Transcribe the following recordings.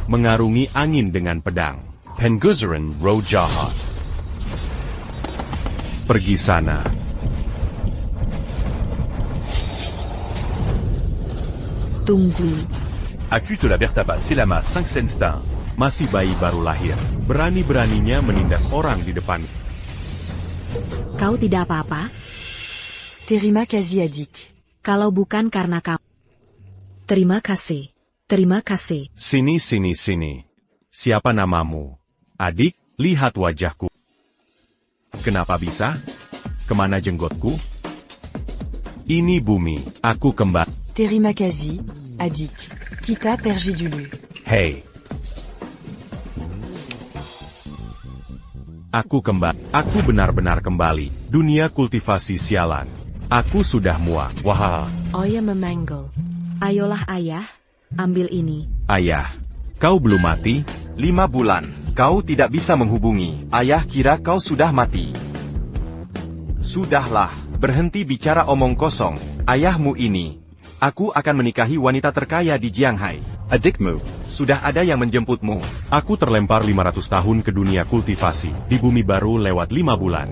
mengarungi angin dengan pedang. Pengusaran roh jahat. Pergi sana. Tunggu. Accuse la Bertaba Selama 5 Senstin. Masih bayi baru lahir. Berani-beraninya menindas orang di depan. Kau tidak apa-apa? Terima kasih adik. Kalau bukan karena kamu. Terima kasih. Terima kasih. Sini, sini, sini. Siapa namamu? Adik, lihat wajahku. Kenapa bisa? Kemana jenggotku? Ini bumi. Aku kembali. Terima kasih, adik. Kita pergi dulu. Hei. Aku kembali. Aku benar-benar kembali. Dunia kultivasi sialan. Aku sudah muak. Wah. Oya memanggil. Ayolah ayah, ambil ini. Ayah, kau belum mati? 5 bulan. Kau tidak bisa menghubungi. Ayah kira kau sudah mati. Sudahlah, berhenti bicara omong kosong. Ayahmu ini. Aku akan menikahi wanita terkaya di Jianghai. Adikmu. Sudah ada yang menjemputmu. Aku terlempar 500 tahun ke dunia kultivasi. Di bumi baru lewat 5 bulan.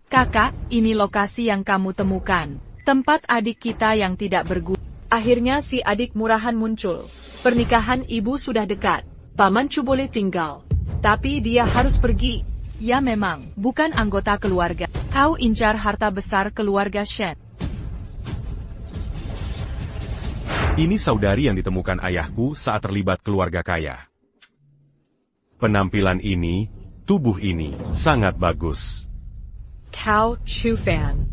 Kakak, ini lokasi yang kamu temukan. Tempat adik kita yang tidak berguna. Akhirnya si adik murahan muncul. Pernikahan ibu sudah dekat. Paman Chu boleh tinggal. Tapi dia harus pergi. Ya memang, bukan anggota keluarga. Kau incar harta besar keluarga Shen. Ini saudari yang ditemukan ayahku saat terlibat keluarga kaya. Penampilan ini, tubuh ini, sangat bagus. Cao Shufan.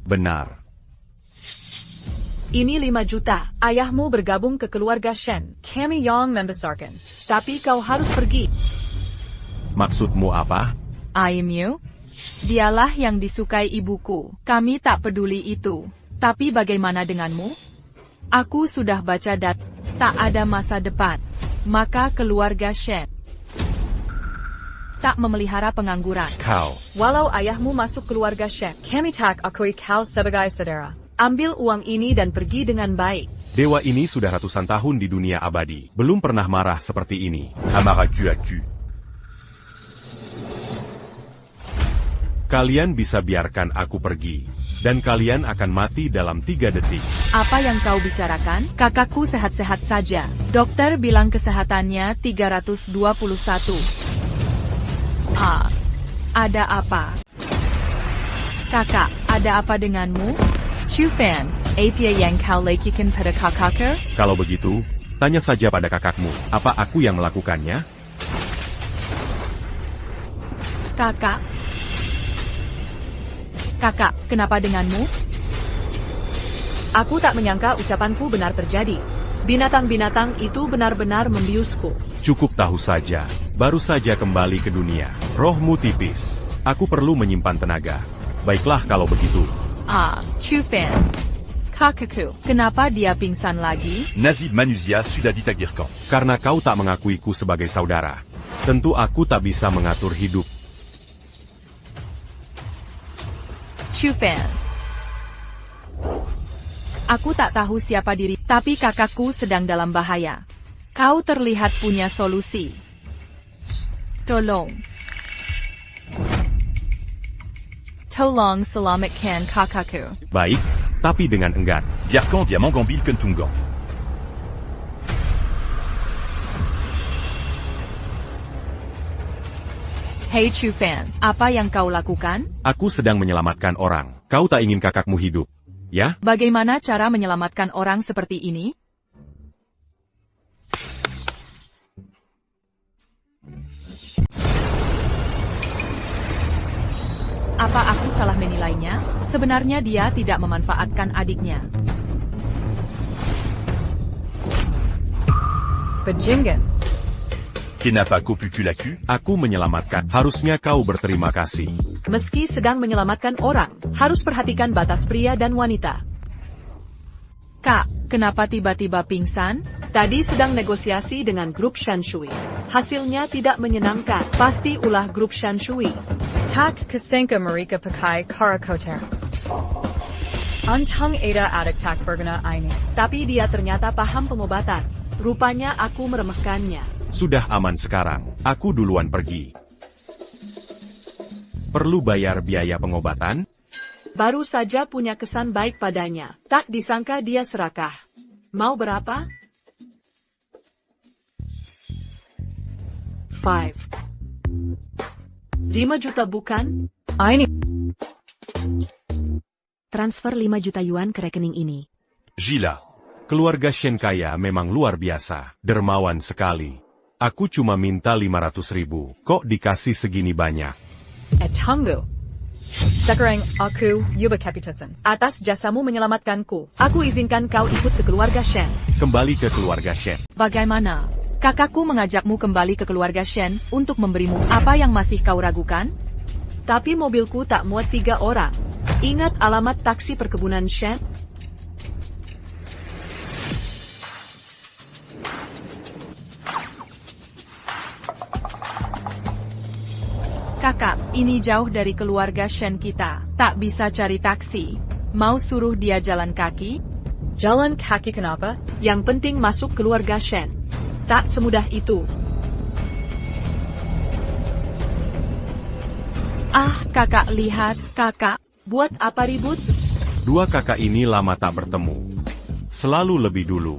Benar. Ini 5 juta. Ayahmu bergabung ke keluarga Shen. Kami yang membesarkan. Tapi kau harus pergi. Maksudmu apa? Ayahmu? Dialah yang disukai ibuku. Kami tak peduli itu. Tapi bagaimana denganmu? Aku sudah baca tak ada masa depan. Maka keluarga Shen tak memelihara pengangguran. Kau. Walau ayahmu masuk keluarga Shen, kami tak akui kau sebagai saudara. Ambil uang ini dan pergi dengan baik. Dewa ini sudah ratusan tahun di dunia abadi. Belum pernah marah seperti ini. Amaraku. Kalian bisa biarkan aku pergi. Dan kalian akan mati dalam 3 detik. Apa yang kau bicarakan? Kakakku sehat-sehat saja. Dokter bilang kesehatannya 321. Ada apa? Kakak, ada apa denganmu? Shufan, apa yang kau lakukan pada kakakku? Kalau begitu, tanya saja pada kakakmu, apa aku yang melakukannya? Kakak, kenapa denganmu? Aku tak menyangka ucapanku benar terjadi. Binatang-binatang itu benar-benar membiusku. Cukup tahu saja, baru saja kembali ke dunia. Rohmu tipis. Aku perlu menyimpan tenaga. Baiklah kalau begitu. Shufan. Kakakku, kenapa dia pingsan lagi? Nazib manusia sudah ditakdirkan. Karena kau tak mengakuiku sebagai saudara. Tentu aku tak bisa mengatur hidup. Shufan. Aku tak tahu siapa diri, tapi kakakku sedang dalam bahaya. Kau terlihat punya solusi. Tolong selamatkan kakakku. Baik, tapi dengan enggan. Biarkan dia mengambil kentungan. Hei Shufan, apa yang kau lakukan? Aku sedang menyelamatkan orang. Kau tak ingin kakakmu hidup, ya? Bagaimana cara menyelamatkan orang seperti ini? Apa aku salah menilainya? Sebenarnya dia tidak memanfaatkan adiknya. Bajingan. Kenapa kau pu laku? Aku menyelamatkan. Harusnya kau berterima kasih. Meski sedang menyelamatkan orang, harus perhatikan batas pria dan wanita. Kak, kenapa tiba-tiba pingsan? Tadi sedang negosiasi dengan grup Shanshui. Hasilnya tidak menyenangkan. Pasti ulah grup Shanshui. Tak Kasenka Marika Pakai Karakoter. Untung Ada Adik Tak Berguna Ini. Tapi dia ternyata paham pengobatan. Rupanya aku meremehkannya. Sudah aman sekarang, aku duluan pergi. Perlu bayar biaya pengobatan? Baru saja punya kesan baik padanya. Tak disangka dia serakah. Mau berapa? 5 juta bukan? Ini. Transfer 5 juta yuan ke rekening ini. Gila. Keluarga Shen kaya memang luar biasa, dermawan sekali. Aku cuma minta 500.000, kok dikasih segini banyak? Tunggu. Sekarang aku Yuba Kapitasan. Atas jasamu menyelamatkanku, aku izinkan kau ikut ke keluarga Shen. Kembali ke keluarga Shen. Bagaimana? Kakakku mengajakmu kembali ke keluarga Shen untuk memberimu apa yang masih kau ragukan? Tapi mobilku tak muat 3 orang. Ingat alamat taksi perkebunan Shen? Kakak, ini jauh dari keluarga Shen kita. Tak bisa cari taksi. Mau suruh dia jalan kaki? Jalan kaki kenapa? Yang penting masuk keluarga Shen. Tak semudah itu. Kakak lihat, kakak. Buat apa ribut? Dua kakak ini lama tak bertemu. Selalu lebih dulu.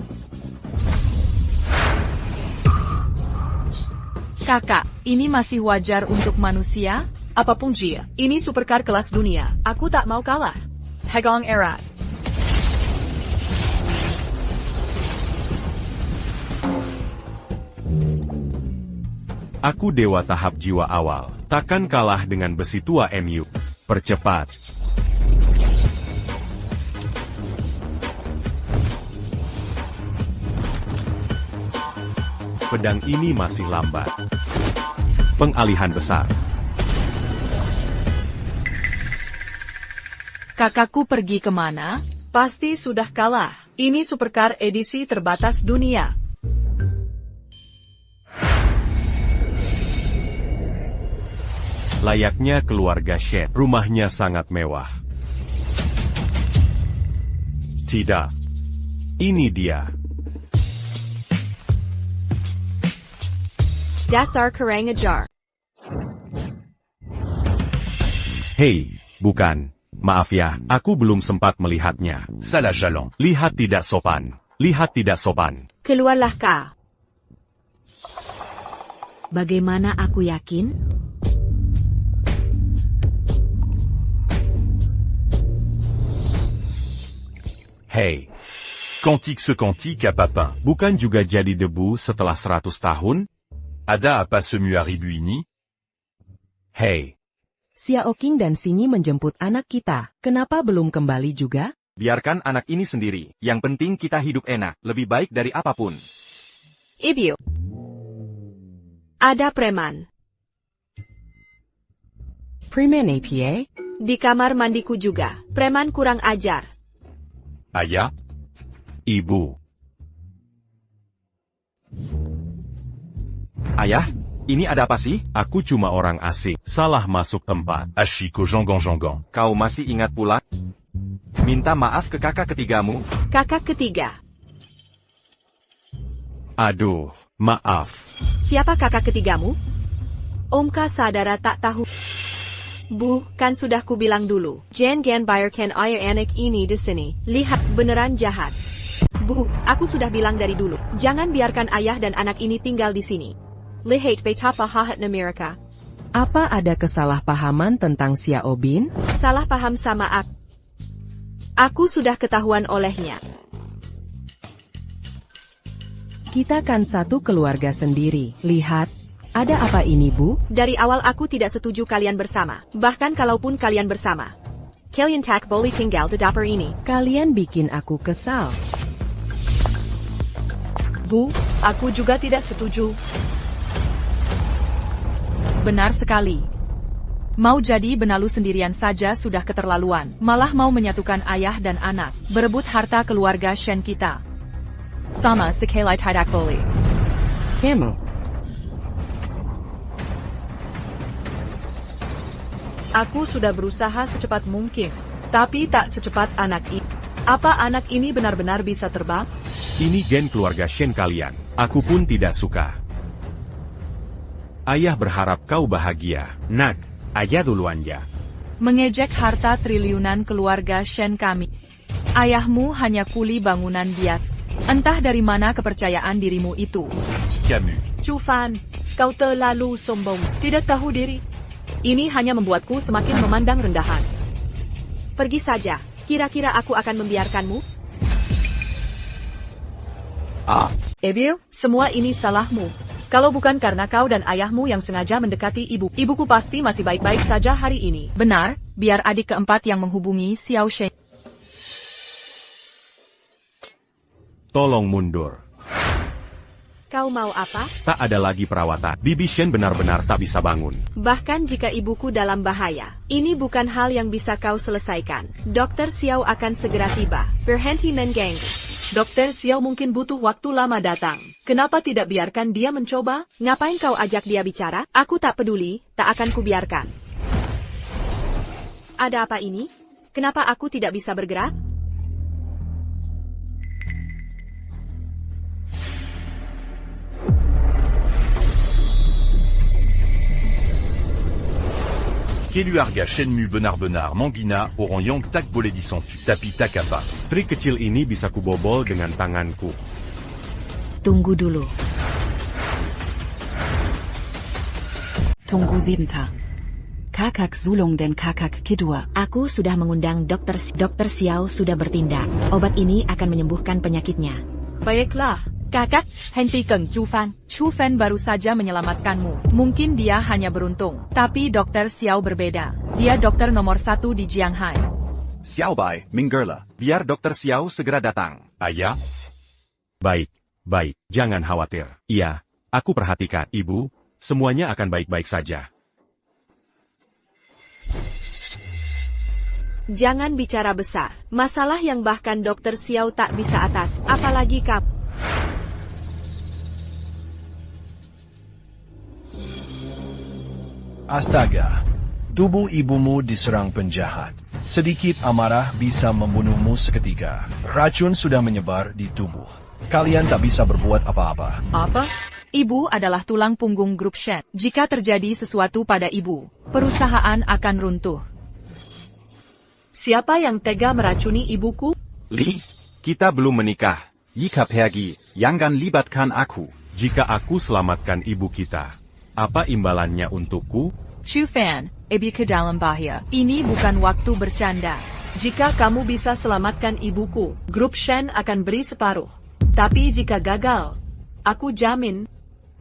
Kakak, ini masih wajar untuk manusia? Apapun dia, ini supercar kelas dunia. Aku tak mau kalah. Hegong Erat. Aku dewa tahap jiwa awal, takkan kalah dengan besi tua MU. Percepat. Pedang ini masih lambat. Pengalihan besar. Kakakku pergi kemana? Pasti sudah kalah. Ini supercar edisi terbatas dunia. Layaknya keluarga Shen, rumahnya sangat mewah. Tidak. Ini dia. Dasar kerang ajar. Hei, bukan. Maaf ya, aku belum sempat melihatnya. Salah jalan. Lihat tidak sopan. Lihat tidak sopan. Keluarlah kau. Bagaimana aku yakin? Hey. Cantique ce cantique à papin. Bukan juga jadi debu setelah 100 tahun? Ada apa semu aribu ini? Hei, Xiao Qing dan Singi menjemput anak kita. Kenapa belum kembali juga? Biarkan anak ini sendiri. Yang penting kita hidup enak, lebih baik dari apapun. Ibu. Ada preman. Preman APA? Di kamar mandiku juga. Preman kurang ajar. Ayah? ibu. Ayah, ini ada apa sih? Aku cuma orang asing. Salah masuk tempat. Ashiko Jangan. Kau masih ingat pula? Minta maaf ke kakak ketigamu. Kakak ketiga. Aduh, maaf. Siapa kakak ketigamu? Omka Sadara tak tahu. Bu, kan sudah ku bilang dulu. Jangan biarkan ayah anak ini di sini. Lihat, beneran jahat. Bu, aku sudah bilang dari dulu. Jangan biarkan ayah dan anak ini tinggal di sini. Lihat betapa jahatnya mereka. Apa ada kesalahpahaman tentang Xiao Bin? Salah paham sama aku. Aku sudah ketahuan olehnya. Kita kan satu keluarga sendiri. Lihat. Ada apa ini, Bu? Dari awal aku tidak setuju kalian bersama. Bahkan kalaupun kalian bersama. Kalian tak boleh tinggal di dapur ini. Kalian bikin aku kesal. Bu, aku juga tidak setuju. Benar sekali. Mau jadi benalu sendirian saja sudah keterlaluan. Malah mau menyatukan ayah dan anak. Berebut harta keluarga Shen kita. Sama sekali tidak boleh. Kamu. Aku sudah berusaha secepat mungkin, tapi tak secepat anak ini. Apa anak ini benar-benar bisa terbang? Ini gen keluarga Shen kalian. Aku pun tidak suka. Ayah berharap kau bahagia. Nak, ayah duluan ya. Mengejek harta triliunan keluarga Shen kami. Ayahmu hanya kuli bangunan biasa. Entah dari mana kepercayaan dirimu itu. Camus. Chu Fan, kau terlalu sombong, tidak tahu diri. Ini hanya membuatku semakin memandang rendahan. Pergi saja, kira-kira aku akan membiarkanmu? Ebil, semua ini salahmu. Kalau bukan karena kau dan ayahmu yang sengaja mendekati ibuku pasti masih baik-baik saja hari ini. Benar, biar adik keempat yang menghubungi Xiao Shen. Tolong mundur. Kau mau apa? Tak ada lagi perawatan. Bibi Shen benar-benar tak bisa bangun. Bahkan jika ibuku dalam bahaya, ini bukan hal yang bisa kau selesaikan. Dokter Xiao akan segera tiba. Berhenti mengganggu. Dokter Xiao mungkin butuh waktu lama datang. Kenapa tidak biarkan dia mencoba? Ngapain kau ajak dia bicara? Aku tak peduli, tak akan kubiarkan. Ada apa ini? Kenapa aku tidak bisa bergerak? Keluarga Shenmu benar-benar menghina orang yang tak boleh disentuh. Tapi tak apa. Trik kecil ini bisa kubobol dengan tanganku. Tunggu dulu. Tunggu sebentar. Kakak sulung dan kakak kedua. Aku sudah mengundang Dokter Xiao sudah bertindak. Obat ini akan menyembuhkan penyakitnya. Baiklah, kakak, hentikan Chu Fan. Chu Fan baru saja menyelamatkanmu. Mungkin dia hanya beruntung. Tapi Dokter Xiao berbeda. Dia dokter nomor 1 di Jianghai. Xiao Bai, minggirlah. Biar Dokter Xiao segera datang. Ayah? Baik, baik. Jangan khawatir. Iya, aku perhatikan. Ibu, semuanya akan baik-baik saja. Jangan bicara besar. Masalah yang bahkan Dokter Xiao tak bisa atas. Apalagi kap. Astaga, tubuh ibumu diserang penjahat. Sedikit amarah bisa membunuhmu seketika. Racun sudah menyebar di tubuh. Kalian tak bisa berbuat apa-apa. Apa? Ibu adalah tulang punggung grup Shen. Jika terjadi sesuatu pada ibu, perusahaan akan runtuh. Siapa yang tega meracuni ibuku? Li, kita belum menikah. Jika pergi, jangan libatkan aku. Jika aku selamatkan ibu kita, apa imbalannya untukku? Chu Fan, Ebi ke dalam bahaya. Ini bukan waktu bercanda. Jika kamu bisa selamatkan ibuku, grup Shen akan beri separuh. Tapi jika gagal, aku jamin,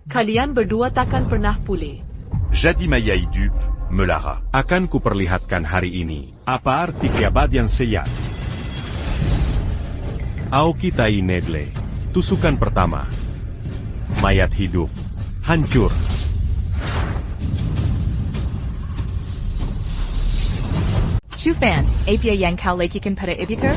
kalian berdua takkan pernah pulih. Jadi Maya dupe, Melara. Akan kuperlihatkan hari ini, apa arti keabadian sehat. Aoki Tai Nedle. Tusukan pertama. Mayat hidup. Hancur. Chu Fan, apa yang kau lakukan pada ibuku?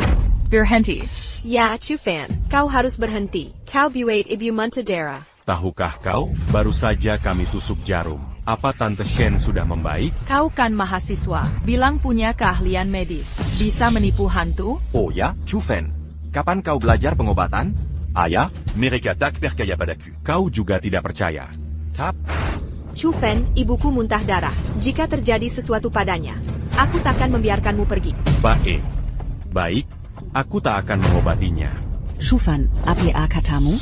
Berhenti. Ya, Chu Fan, kau harus berhenti. Kau buat ibu Montedera. Tahukah kau, baru saja kami tusuk jarum. Apa Tante Shen sudah membaik? Kau kan mahasiswa, bilang punya keahlian medis. Bisa menipu hantu? Oh ya, Chu Fan. Kapan kau belajar pengobatan? Ayah? Mereka tak percaya padaku. Kau juga tidak percaya. Tap. Chu Fan, ibuku muntah darah. Jika terjadi sesuatu padanya, aku takkan membiarkanmu pergi. Baik. Baik, aku tak akan mengobatinya. Chu Fan, apa katamu?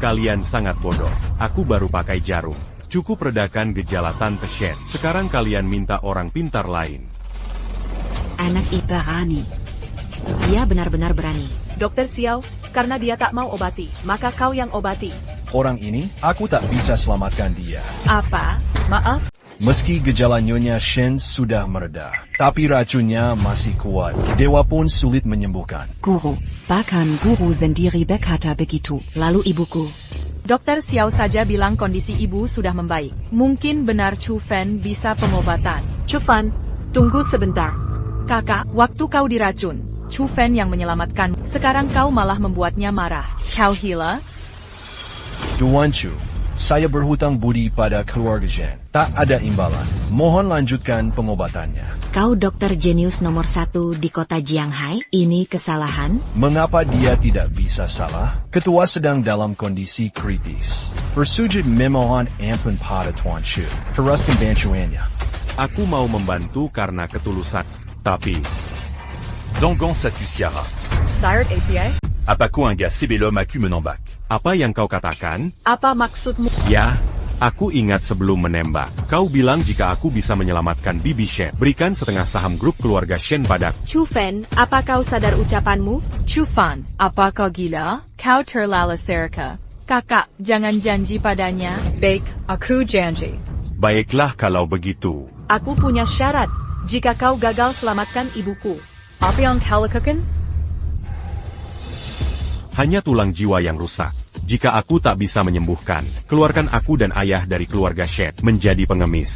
Kalian sangat bodoh. Aku baru pakai jarum. Cukup redakan gejala Tante Shen. Sekarang kalian minta orang pintar lain. Anak berani. Dia benar-benar berani. Dokter Xiao, karena dia tak mau obati, maka kau yang obati. Orang ini, aku tak bisa selamatkan dia. Apa? Maaf? Meski gejala Nyonya Shen sudah mereda, tapi racunnya masih kuat. Dewa pun sulit menyembuhkan. Guru, bahkan guru sendiri berkata begitu. Lalu ibuku. Dokter Xiao saja bilang kondisi ibu sudah membaik. Mungkin benar Chu Fan bisa pengobatan. Chu Fan, tunggu sebentar. Kakak, waktu kau diracun, Chu Fan yang menyelamatkan. Sekarang kau malah membuatnya marah. Kau gila? Tuan Chu, Saya berhutang budi pada keluarga Shen. Tak ada imbalan. Mohon lanjutkan pengobatannya. Kau dokter jenius nomor 1 di kota Jianghai, ini kesalahan? Mengapa dia tidak bisa salah? Ketua sedang dalam kondisi kritis. Bersujud memohon ampun pada Tuan Chu. Teruskan bantuannya. Aku mau membantu karena ketulusan. Tapi, Dangan Satusiara. Sired API? Apako un gars Sebelum aku menembak. apa yang kau katakan? Apa maksudmu? Ya, aku ingat sebelum menembak. Kau bilang jika aku bisa menyelamatkan Bibi Shen, berikan setengah saham grup keluarga Shen padaku. Chu Fen, apa kau sadar ucapanmu? Chu Fan, apa kau gila? Kau terlala Serika. Kakak, jangan janji padanya. Baik, aku janji. Baiklah kalau begitu. Aku punya syarat. Jika kau gagal selamatkan ibuku. Apa yang kau lakukan? Hanya tulang jiwa yang rusak. Jika aku tak bisa menyembuhkan, keluarkan aku dan ayah dari keluarga Shen menjadi pengemis.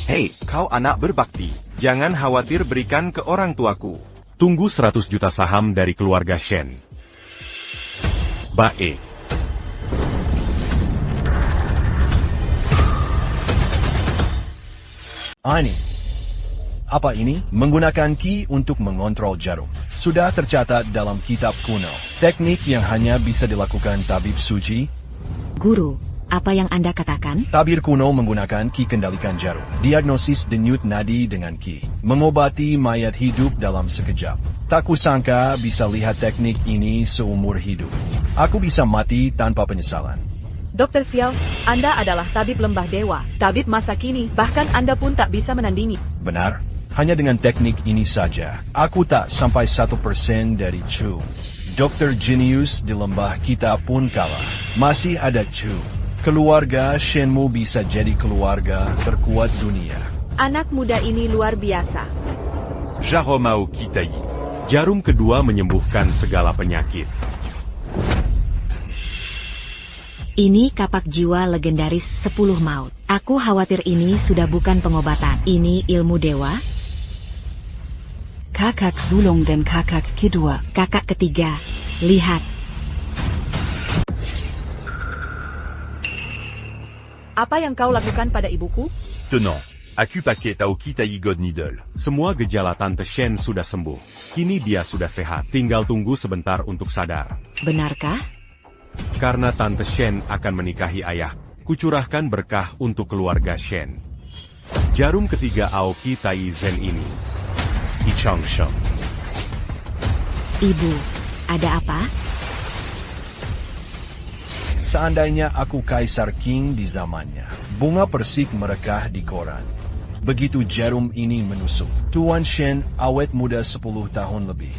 Hei, kau anak berbakti. Jangan khawatir berikan ke orang tuaku. Tunggu 100 juta saham dari keluarga Shen. Baik. Ani. Apa ini? Menggunakan ki untuk mengontrol jarum. Sudah tercatat dalam kitab kuno. Teknik yang hanya bisa dilakukan tabib suci. Guru, apa yang Anda katakan? Tabir kuno menggunakan ki kendalikan jarum. Diagnosis denyut nadi dengan ki. Mengobati mayat hidup dalam sekejap. Tak kusangka bisa lihat teknik ini seumur hidup. Aku bisa mati tanpa penyesalan. Dr. Xiao, Anda adalah tabib lembah dewa, tabib masa kini, bahkan Anda pun tak bisa menandingi. Benar? Hanya dengan teknik ini saja, aku tak sampai 1% dari Chu. Dokter jenius di lembah kita pun kalah. Masih ada Chu. Keluarga Shenmu bisa jadi keluarga terkuat dunia. Anak muda ini luar biasa. Jaromao Kitai. Jarum kedua menyembuhkan segala penyakit. Ini kapak jiwa legendaris 10 maut. Aku khawatir ini sudah bukan pengobatan. Ini ilmu dewa? Kakak sulung dan kakak kedua. Kakak ketiga. Lihat. Apa yang kau lakukan pada ibuku? Tenant. Aku pakai Tao Kitai God Needle. Semua gejala Tante Shen sudah sembuh. Kini dia sudah sehat. Tinggal tunggu sebentar untuk sadar. Benarkah? Karena Tante Shen akan menikahi ayah, kucurahkan berkah untuk keluarga Shen. Jarum ketiga Aoki Tai Zen ini. Ichang Sheng. Ibu, ada apa? Seandainya aku Kaisar King di zamannya, bunga persik merekah di koran. Begitu jarum ini menusuk, Tuan Shen awet muda 10 tahun lebih.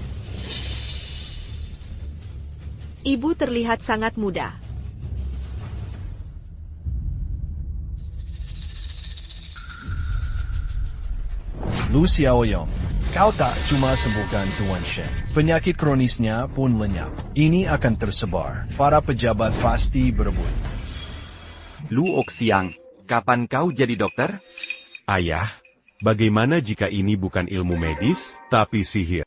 Ibu terlihat sangat muda. Lu Xiaoyong, kau tak cuma sembuhkan Tuan Shen, penyakit kronisnya pun lenyap. Ini akan tersebar, para pejabat pasti berebut. Lu Oxiang, kapan kau jadi dokter? Ayah, bagaimana jika ini bukan ilmu medis, tapi sihir?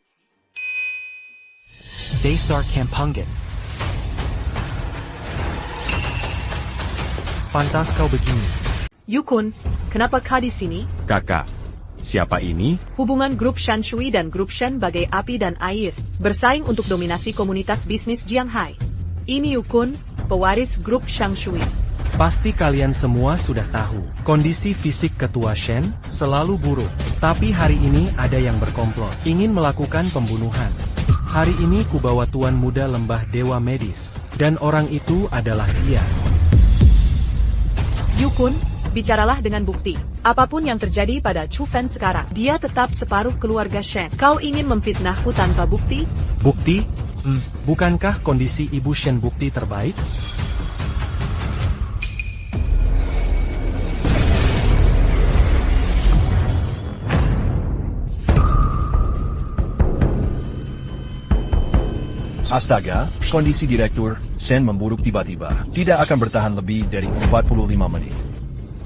Dasar Kampungan. Pantas kau begini. Yukun, kenapa kau di sini? Kakak, siapa ini? Hubungan grup Shanshui dan grup Shen bagai api dan air, bersaing untuk dominasi komunitas bisnis Jianghai. Ini Yukun, pewaris grup Shanshui. Pasti kalian semua sudah tahu, kondisi fisik Ketua Shen selalu buruk. Tapi hari ini ada yang berkomplot, ingin melakukan pembunuhan. Hari ini kubawa Tuan Muda Lembah Dewa Medis, dan orang itu adalah dia. Yukun, bicaralah dengan bukti. Apapun yang terjadi pada Chu Fen sekarang, dia tetap separuh keluarga Shen. Kau ingin memfitnahku tanpa bukti? Bukti? Bukankah kondisi Ibu Shen bukti terbaik? Astaga, kondisi Direktur Shen memburuk tiba-tiba. Tidak akan bertahan lebih dari 45 menit.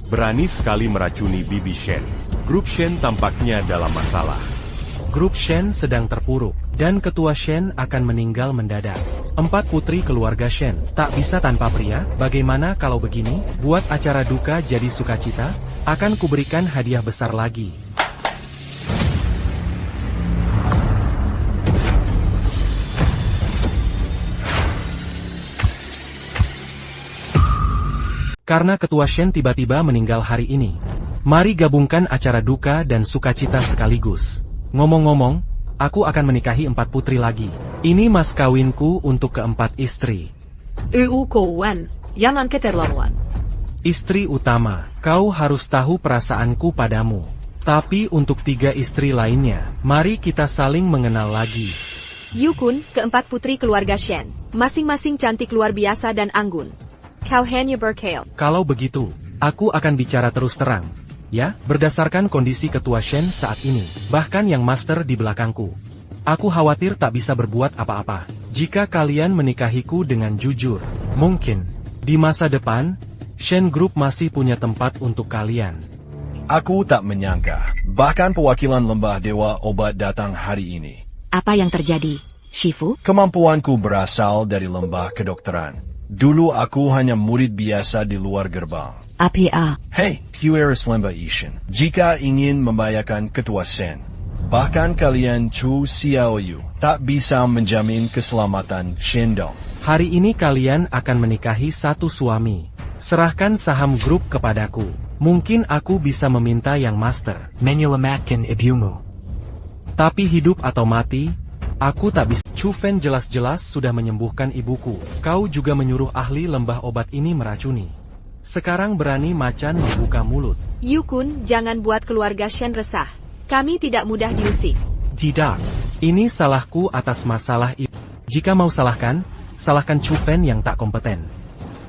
Berani sekali meracuni Bibi Shen. Grup Shen tampaknya dalam masalah. Grup Shen sedang terpuruk. dan ketua Shen akan meninggal mendadak. 4 putri keluarga Shen, tak bisa tanpa pria. Bagaimana kalau begini, buat acara duka jadi sukacita? Akan kuberikan hadiah besar lagi. Karena ketua Shen tiba-tiba meninggal hari ini, mari gabungkan acara duka dan sukacita sekaligus. Ngomong-ngomong, aku akan menikahi 4 putri lagi. Ini mas kawinku untuk keempat istri. Jangan keterlaluan. Istri utama, kau harus tahu perasaanku padamu. Tapi untuk 3 istri lainnya, mari kita saling mengenal lagi. Yukun, keempat putri keluarga Shen, masing-masing cantik luar biasa dan anggun. Kau hanya berkeok. Kalau begitu, aku akan bicara terus terang. Ya, berdasarkan kondisi ketua Shen saat ini, bahkan yang master di belakangku. Aku khawatir tak bisa berbuat apa-apa. Jika kalian menikahiku dengan jujur, mungkin di masa depan, Shen Group masih punya tempat untuk kalian. Aku tak menyangka, bahkan perwakilan lembah dewa obat datang hari ini. Apa yang terjadi, Shifu? Kemampuanku berasal dari lembah kedokteran. Dulu aku hanya murid biasa di luar gerbang. APA. Hey, QRS Lembah Ishin. Jika ingin membahayakan ketua Shen, bahkan kalian Chu Xiaoyu, tak bisa menjamin keselamatan Shendong. Hari ini kalian akan menikahi satu suami. Serahkan saham grup kepadaku. Mungkin aku bisa meminta yang master. Menyelamatkan ibumu. Tapi hidup atau mati, aku tak bisa. Chu Fen jelas-jelas sudah menyembuhkan ibuku. Kau juga menyuruh ahli lembah obat ini meracuni. Sekarang berani macan membuka mulut. Yukun, jangan buat keluarga Shen resah. Kami tidak mudah diusik. Tidak. Ini salahku atas masalah ibu. Jika mau salahkan, salahkan Chu Fen yang tak kompeten.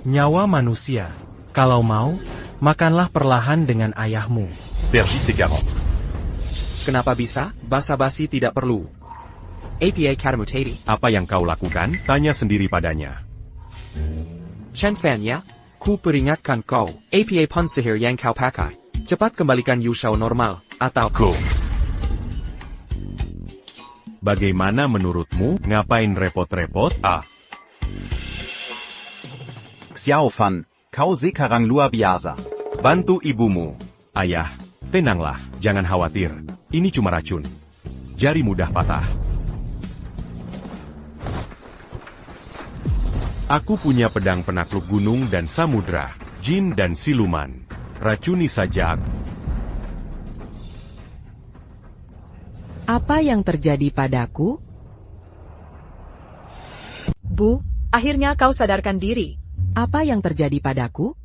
Nyawa manusia. Kalau mau, makanlah perlahan dengan ayahmu. Vergis et 40. Kenapa bisa? Basa-basi tidak perlu. APA Katamutati. Apa yang kau lakukan? Tanya sendiri padanya. Chen Fan ya? Ku peringatkan kau. APA pun sihir yang kau pakai. Cepat kembalikan Yushao normal, atau Go. Bagaimana menurutmu? Ngapain repot-repot? Xiao Fan, kau sekarang luar biasa. Bantu ibumu. Ayah, tenanglah, jangan khawatir. Ini cuma racun. Jari mudah patah. Aku punya pedang penakluk gunung dan samudra, jin dan siluman. Racuni saja. Apa yang terjadi padaku? Bu, akhirnya kau sadarkan diri. Apa yang terjadi padaku?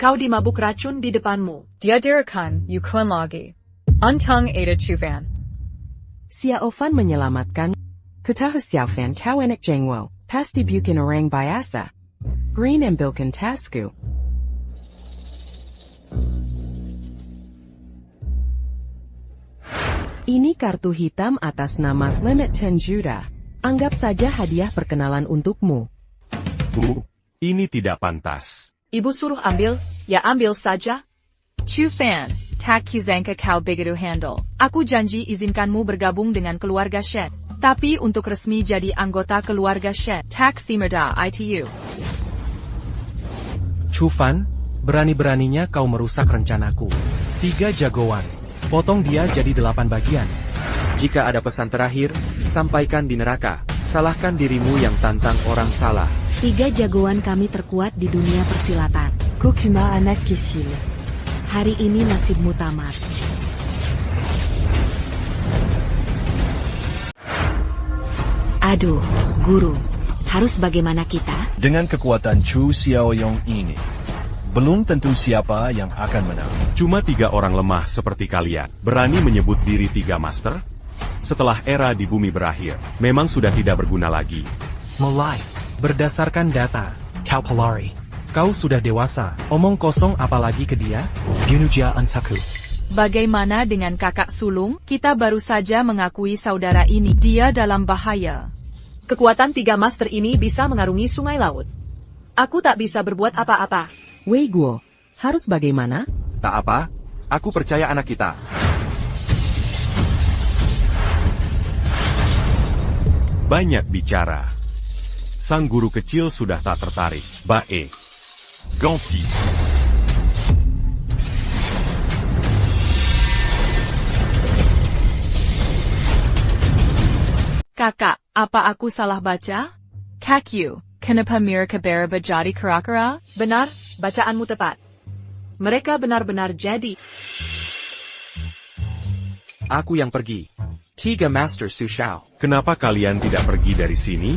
Kau dimabuk racun di depanmu. Diadirakan, Yukun lagi. Untung ada Chufan. Xiao Fan menyelamatkan. Kutahu Xiao Fan kau enak jengwo. Pasti bukan orang biasa. Green ambilkan tasku. Ini kartu hitam atas nama limit 10 juta. Anggap saja hadiah perkenalan untukmu. Bu, ini tidak pantas. Ibu suruh ambil, ya ambil saja. Chu Fan, tak kizanka kau begitu handle. Aku janji izinkanmu bergabung dengan keluarga Shen. Tapi untuk resmi jadi anggota keluarga Shen, Tak simerda itu. Chu Fan, berani-beraninya kau merusak rencanaku. 3 jagoan. Potong dia jadi 8 bagian. Jika ada pesan terakhir, sampaikan di neraka. Salahkan dirimu yang tantang orang salah. 3 jagoan kami terkuat di dunia persilatan. Kokuma anak kecil. Hari ini nasibmu tamat. Aduh, guru. Harus bagaimana kita? Dengan kekuatan Chu Xiaoyong ini, belum tentu siapa yang akan menang. Cuma 3 orang lemah seperti kalian. Berani menyebut diri 3 master? Setelah era di bumi berakhir, memang sudah tidak berguna lagi. Mulai. Berdasarkan data, kau pelari. Kau sudah dewasa. Omong kosong apalagi ke dia? Yunuja antaku. bagaimana dengan kakak sulung? Kita baru saja mengakui saudara ini. Dia dalam bahaya. Kekuatan 3 master ini bisa mengarungi sungai laut. Aku tak bisa berbuat apa-apa. Wei Guo, harus bagaimana? Tak apa, aku percaya anak kita. Banyak bicara. Sang guru kecil sudah tak tertarik. Bae. Ganti. Kakak, apa aku salah baca? Kakyu, kenapa mereka berubah jadi kera-kera? Benar, bacaanmu tepat. Mereka benar-benar jadi. Aku yang pergi. 3 Master Su Shao. Kenapa kalian tidak pergi dari sini?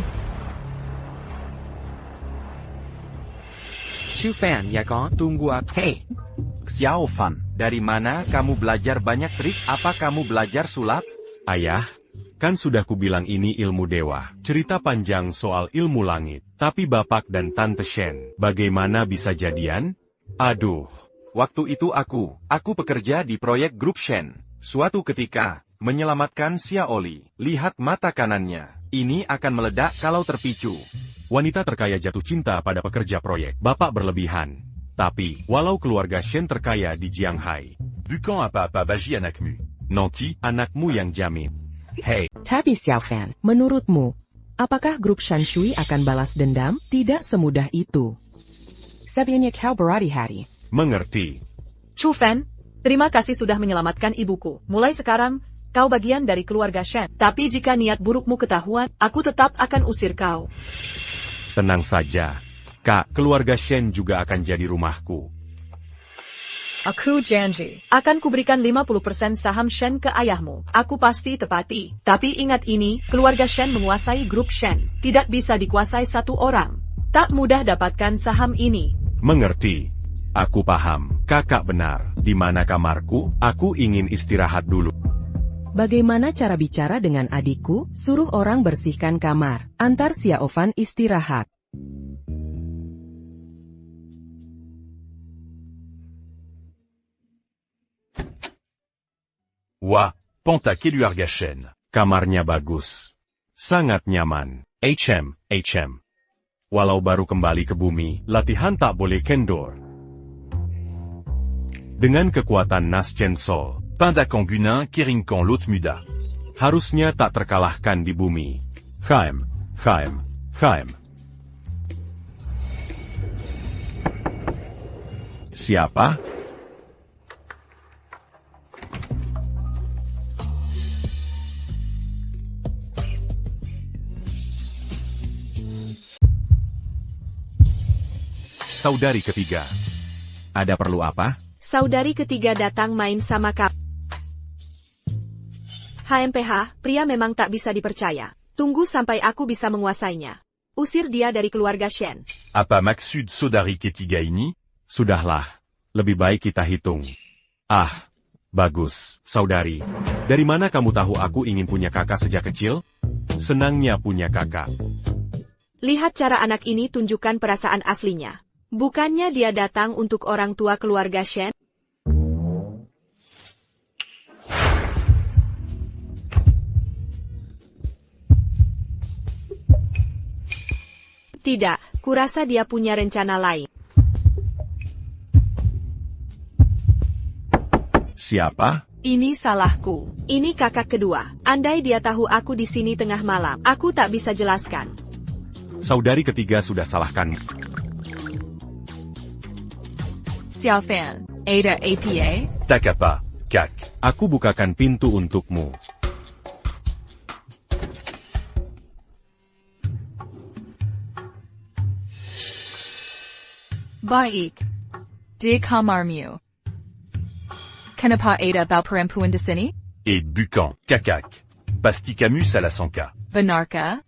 Shu Fan ya kan? Tunggu aku. Hei, Xiao Fan, dari mana kamu belajar banyak trik? Apa kamu belajar sulap? Ayah, kan sudah kubilang ini ilmu dewa. Cerita panjang soal ilmu langit. Tapi Bapak dan Tante Shen, bagaimana bisa jadian? Aduh. Waktu itu aku bekerja di proyek grup Shen. Suatu ketika, menyelamatkan Xiaoli. Lihat mata kanannya. Ini akan meledak kalau terpicu. Wanita terkaya jatuh cinta pada pekerja proyek. Bapak berlebihan. Tapi, walau keluarga Shen terkaya di Jianghai. Bukan apa-apa bagi anakmu. Nanti, anakmu yang jamin. Hey. Tapi Xiaofan, menurutmu, apakah grup Shanshui akan balas dendam? Tidak semudah itu. Sebenarnya kau berhati-hati. Mengerti. Chu Fan, terima kasih sudah menyelamatkan ibuku. Mulai sekarang, kau bagian dari keluarga Shen. Tapi jika niat burukmu ketahuan, aku tetap akan usir kau. Tenang saja. Kak, keluarga Shen juga akan jadi rumahku. Aku janji, akan kuberikan 50% saham Shen ke ayahmu. Aku pasti tepati. Tapi ingat ini, keluarga Shen menguasai grup Shen. Tidak bisa dikuasai satu orang. Tak mudah dapatkan saham ini. Mengerti. Aku paham. Kakak benar. Di mana kamarku? Aku ingin istirahat dulu. Bagaimana cara bicara dengan adikku? Suruh orang bersihkan kamar. Antar Xiaofan istirahat. Wah, Panta Keluarga Shen. Kamarnya bagus. Sangat nyaman. HM. Walau baru kembali ke bumi, latihan tak boleh kendor. Dengan kekuatan Nas Chen Sol, Pindakan Gunin Keringkan Lot Muda. harusnya tak terkalahkan di bumi. Khaim. Siapa? Saudari ketiga. Ada perlu apa? Saudari ketiga datang main sama kap. HMPH, pria memang tak bisa dipercaya. Tunggu sampai aku bisa menguasainya. Usir dia dari keluarga Shen. Apa maksud saudari ketiga ini? Sudahlah. Lebih baik kita hitung. Ah, bagus, saudari. Dari mana kamu tahu aku ingin punya kakak sejak kecil? Senangnya punya kakak. Lihat cara anak ini tunjukkan perasaan aslinya. Bukannya dia datang untuk orang tua keluarga Shen? Tidak, kurasa dia punya rencana lain. Siapa? Ini salahku. Ini kakak kedua. Andai dia tahu aku di sini tengah malam, aku tak bisa jelaskan. Saudari ketiga sudah salahkan. Xiaofan, Ada APA? Takapa, Kak. Aku bukakan pintu untukmu. Baik. Di kamarmu. Kenapa Ada bawa perempuan di sini? Et Bucan, Kakak. Pasti kamu salah sangka. Benarkah?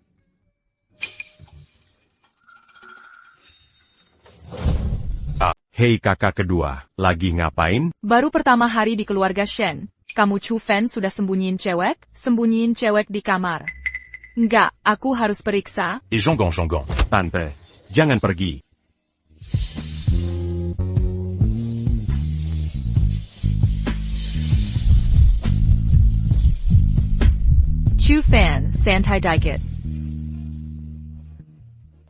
Hei kakak kedua, lagi ngapain? Baru pertama hari di keluarga Shen. Kamu Chu Fan sudah sembunyiin cewek di kamar. Enggak, aku harus periksa. Et Jongan. Tante, jangan pergi. Chu Fan, santai dikit.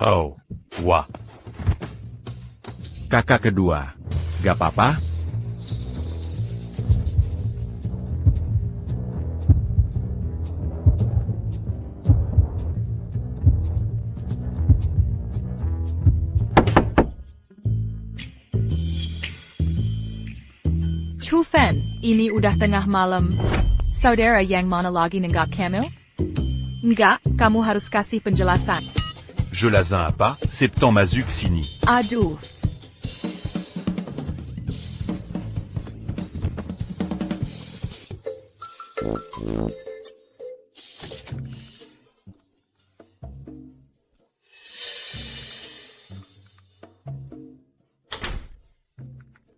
Oh, wah. Kakak kedua, gak apa-apa? Chu Fen, ini udah tengah malam. Saudara yang mana lagi nenggak Camille? Enggak, kamu harus kasih penjelasan. Jolazin apa, septan mazuk sini. Aduh.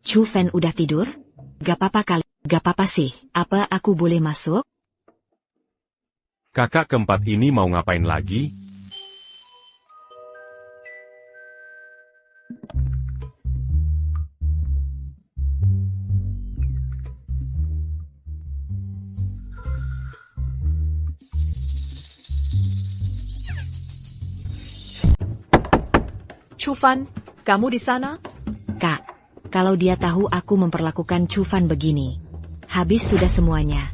Chu Fen udah tidur? Gak apa-apa kali, gak apa-apa sih. Apa aku boleh masuk? Kakak keempat ini mau ngapain lagi? Chu Fan, kamu di sana? Kak, kalau dia tahu aku memperlakukan Chu Fan begini. Habis sudah semuanya.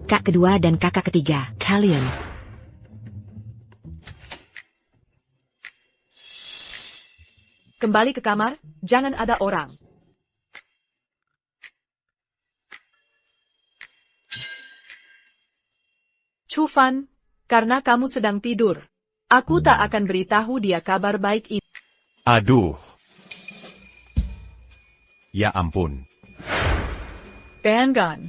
Kak kedua dan kakak ketiga, kalian. Kembali ke kamar, jangan ada orang. Chu Fan, karena kamu sedang tidur, aku tak akan beritahu dia kabar baik ini. Aduh. Ya ampun. Banggan.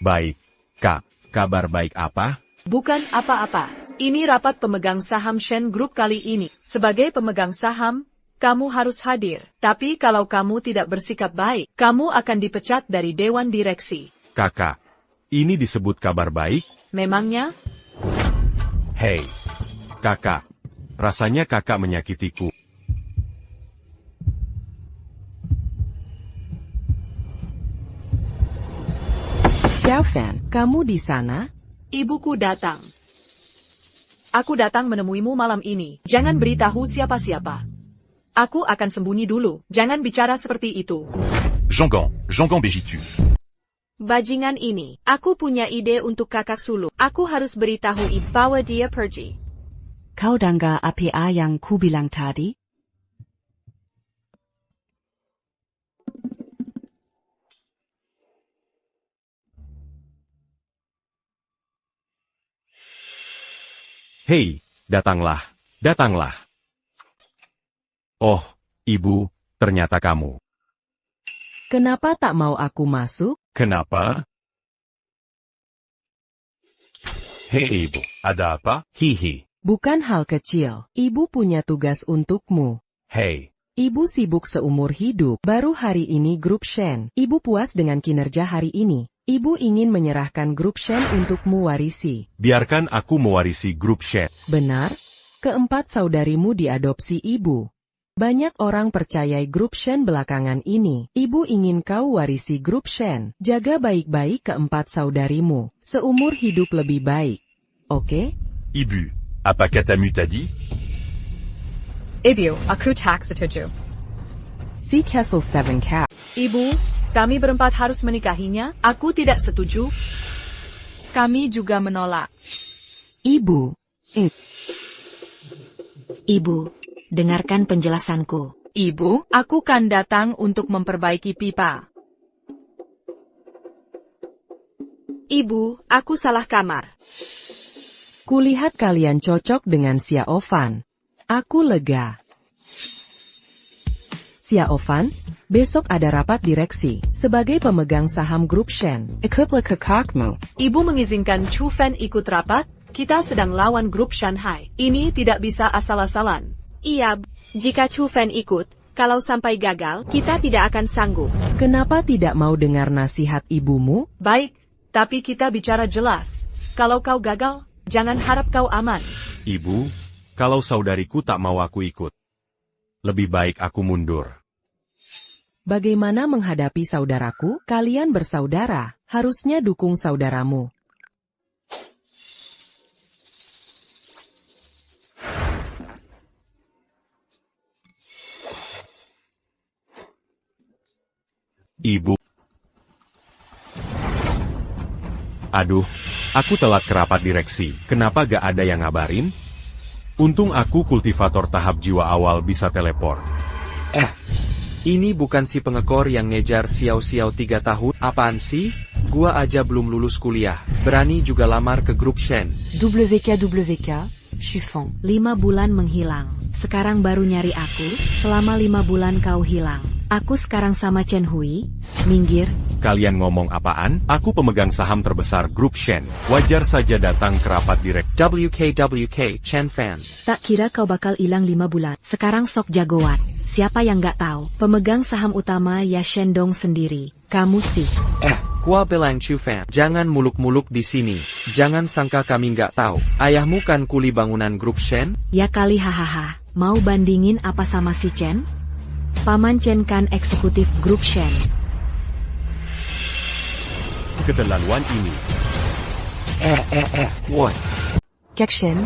Baik, Kak. Kabar baik apa? Bukan apa-apa. Ini rapat pemegang saham Shen Group kali ini. Sebagai pemegang saham, kamu harus hadir. Tapi kalau kamu tidak bersikap baik, kamu akan dipecat dari Dewan Direksi. Kakak, ini disebut kabar baik? Memangnya? Hei, kakak. Rasanya kakak menyakitiku. Xiao Fan, kamu di sana? Ibuku datang. Aku datang menemuimu malam ini. Jangan beritahu siapa-siapa. Aku akan sembunyi dulu. Jangan bicara seperti itu. Jongan Bejitu. Bajingan ini, aku punya ide untuk kakak sulung. Aku harus beritahu ibu bahwa dia pergi. Kau dengar apa yang ku bilang tadi? Hei, datanglah, datanglah. Oh, ibu, ternyata kamu. Kenapa tak mau aku masuk? Kenapa? Hei ibu, ada apa? Hihi. Bukan hal kecil, ibu punya tugas untukmu. Hei. Ibu sibuk seumur hidup, baru hari ini grup Shen. Ibu puas dengan kinerja hari ini. Ibu ingin menyerahkan grup Shen untukmu warisi. Biarkan aku mewarisi grup Shen. Benar? Keempat saudarimu diadopsi ibu. Banyak orang percayai grup Shen belakangan ini. Ibu ingin kau warisi grup Shen. Jaga baik-baik keempat saudarimu. Seumur hidup lebih baik. Oke? Ibu, apa katamu tadi? Ibu, aku tak setuju. Si Kessel 7 Cap. Ibu, kami berempat harus menikahinya. Aku tidak setuju. Kami juga menolak. Ibu. Ibu, dengarkan penjelasanku. Ibu, aku kan datang untuk memperbaiki pipa. Ibu, aku salah kamar. Kulihat kalian cocok dengan Xiao Fan. Aku lega. Xiao Fan, besok ada rapat direksi. Sebagai pemegang saham grup Shen, ikutlah ke kakakmu. Ibu mengizinkan Chu Fan ikut rapat? Kita sedang lawan grup Shanghai. Ini tidak bisa asal-asalan. Iya, jika Chu Fan ikut, kalau sampai gagal, kita tidak akan sanggup. Kenapa tidak mau dengar nasihat ibumu? Baik, tapi kita bicara jelas. Kalau kau gagal, jangan harap kau aman. Ibu, kalau saudariku tak mau aku ikut. Lebih baik aku mundur. Bagaimana menghadapi saudaraku? Kalian bersaudara, harusnya dukung saudaramu. Ibu. Aduh, aku telat ke rapat direksi. Kenapa gak ada yang ngabarin? Untung aku kultivator tahap jiwa awal bisa teleport. Ini bukan si pengekor yang ngejar Xiao 3 tahun. Apaan sih? Gua aja belum lulus kuliah. Berani juga lamar ke grup Shen. WK, Chiffon. 5 bulan menghilang. Sekarang baru nyari aku, selama 5 bulan kau hilang. Aku sekarang sama Chen Hui. Minggir. Kalian ngomong apaan? Aku pemegang saham terbesar grup Shen. Wajar saja datang ke rapat direktur. WK, Chen Fan. Tak kira kau bakal hilang 5 bulan. Sekarang sok jagoan. Siapa yang gak tahu? Pemegang saham utama ya Shendong sendiri. Kamu sih. Gua bilang Chu Fan, jangan muluk-muluk di sini. Jangan sangka kami nggak tahu. Ayahmu kan kuli bangunan grup Shen? Ya kali hahaha. Mau bandingin apa sama si Chen? Paman Chen kan eksekutif grup Shen. Keterlaluan ini. What? Kak Shen.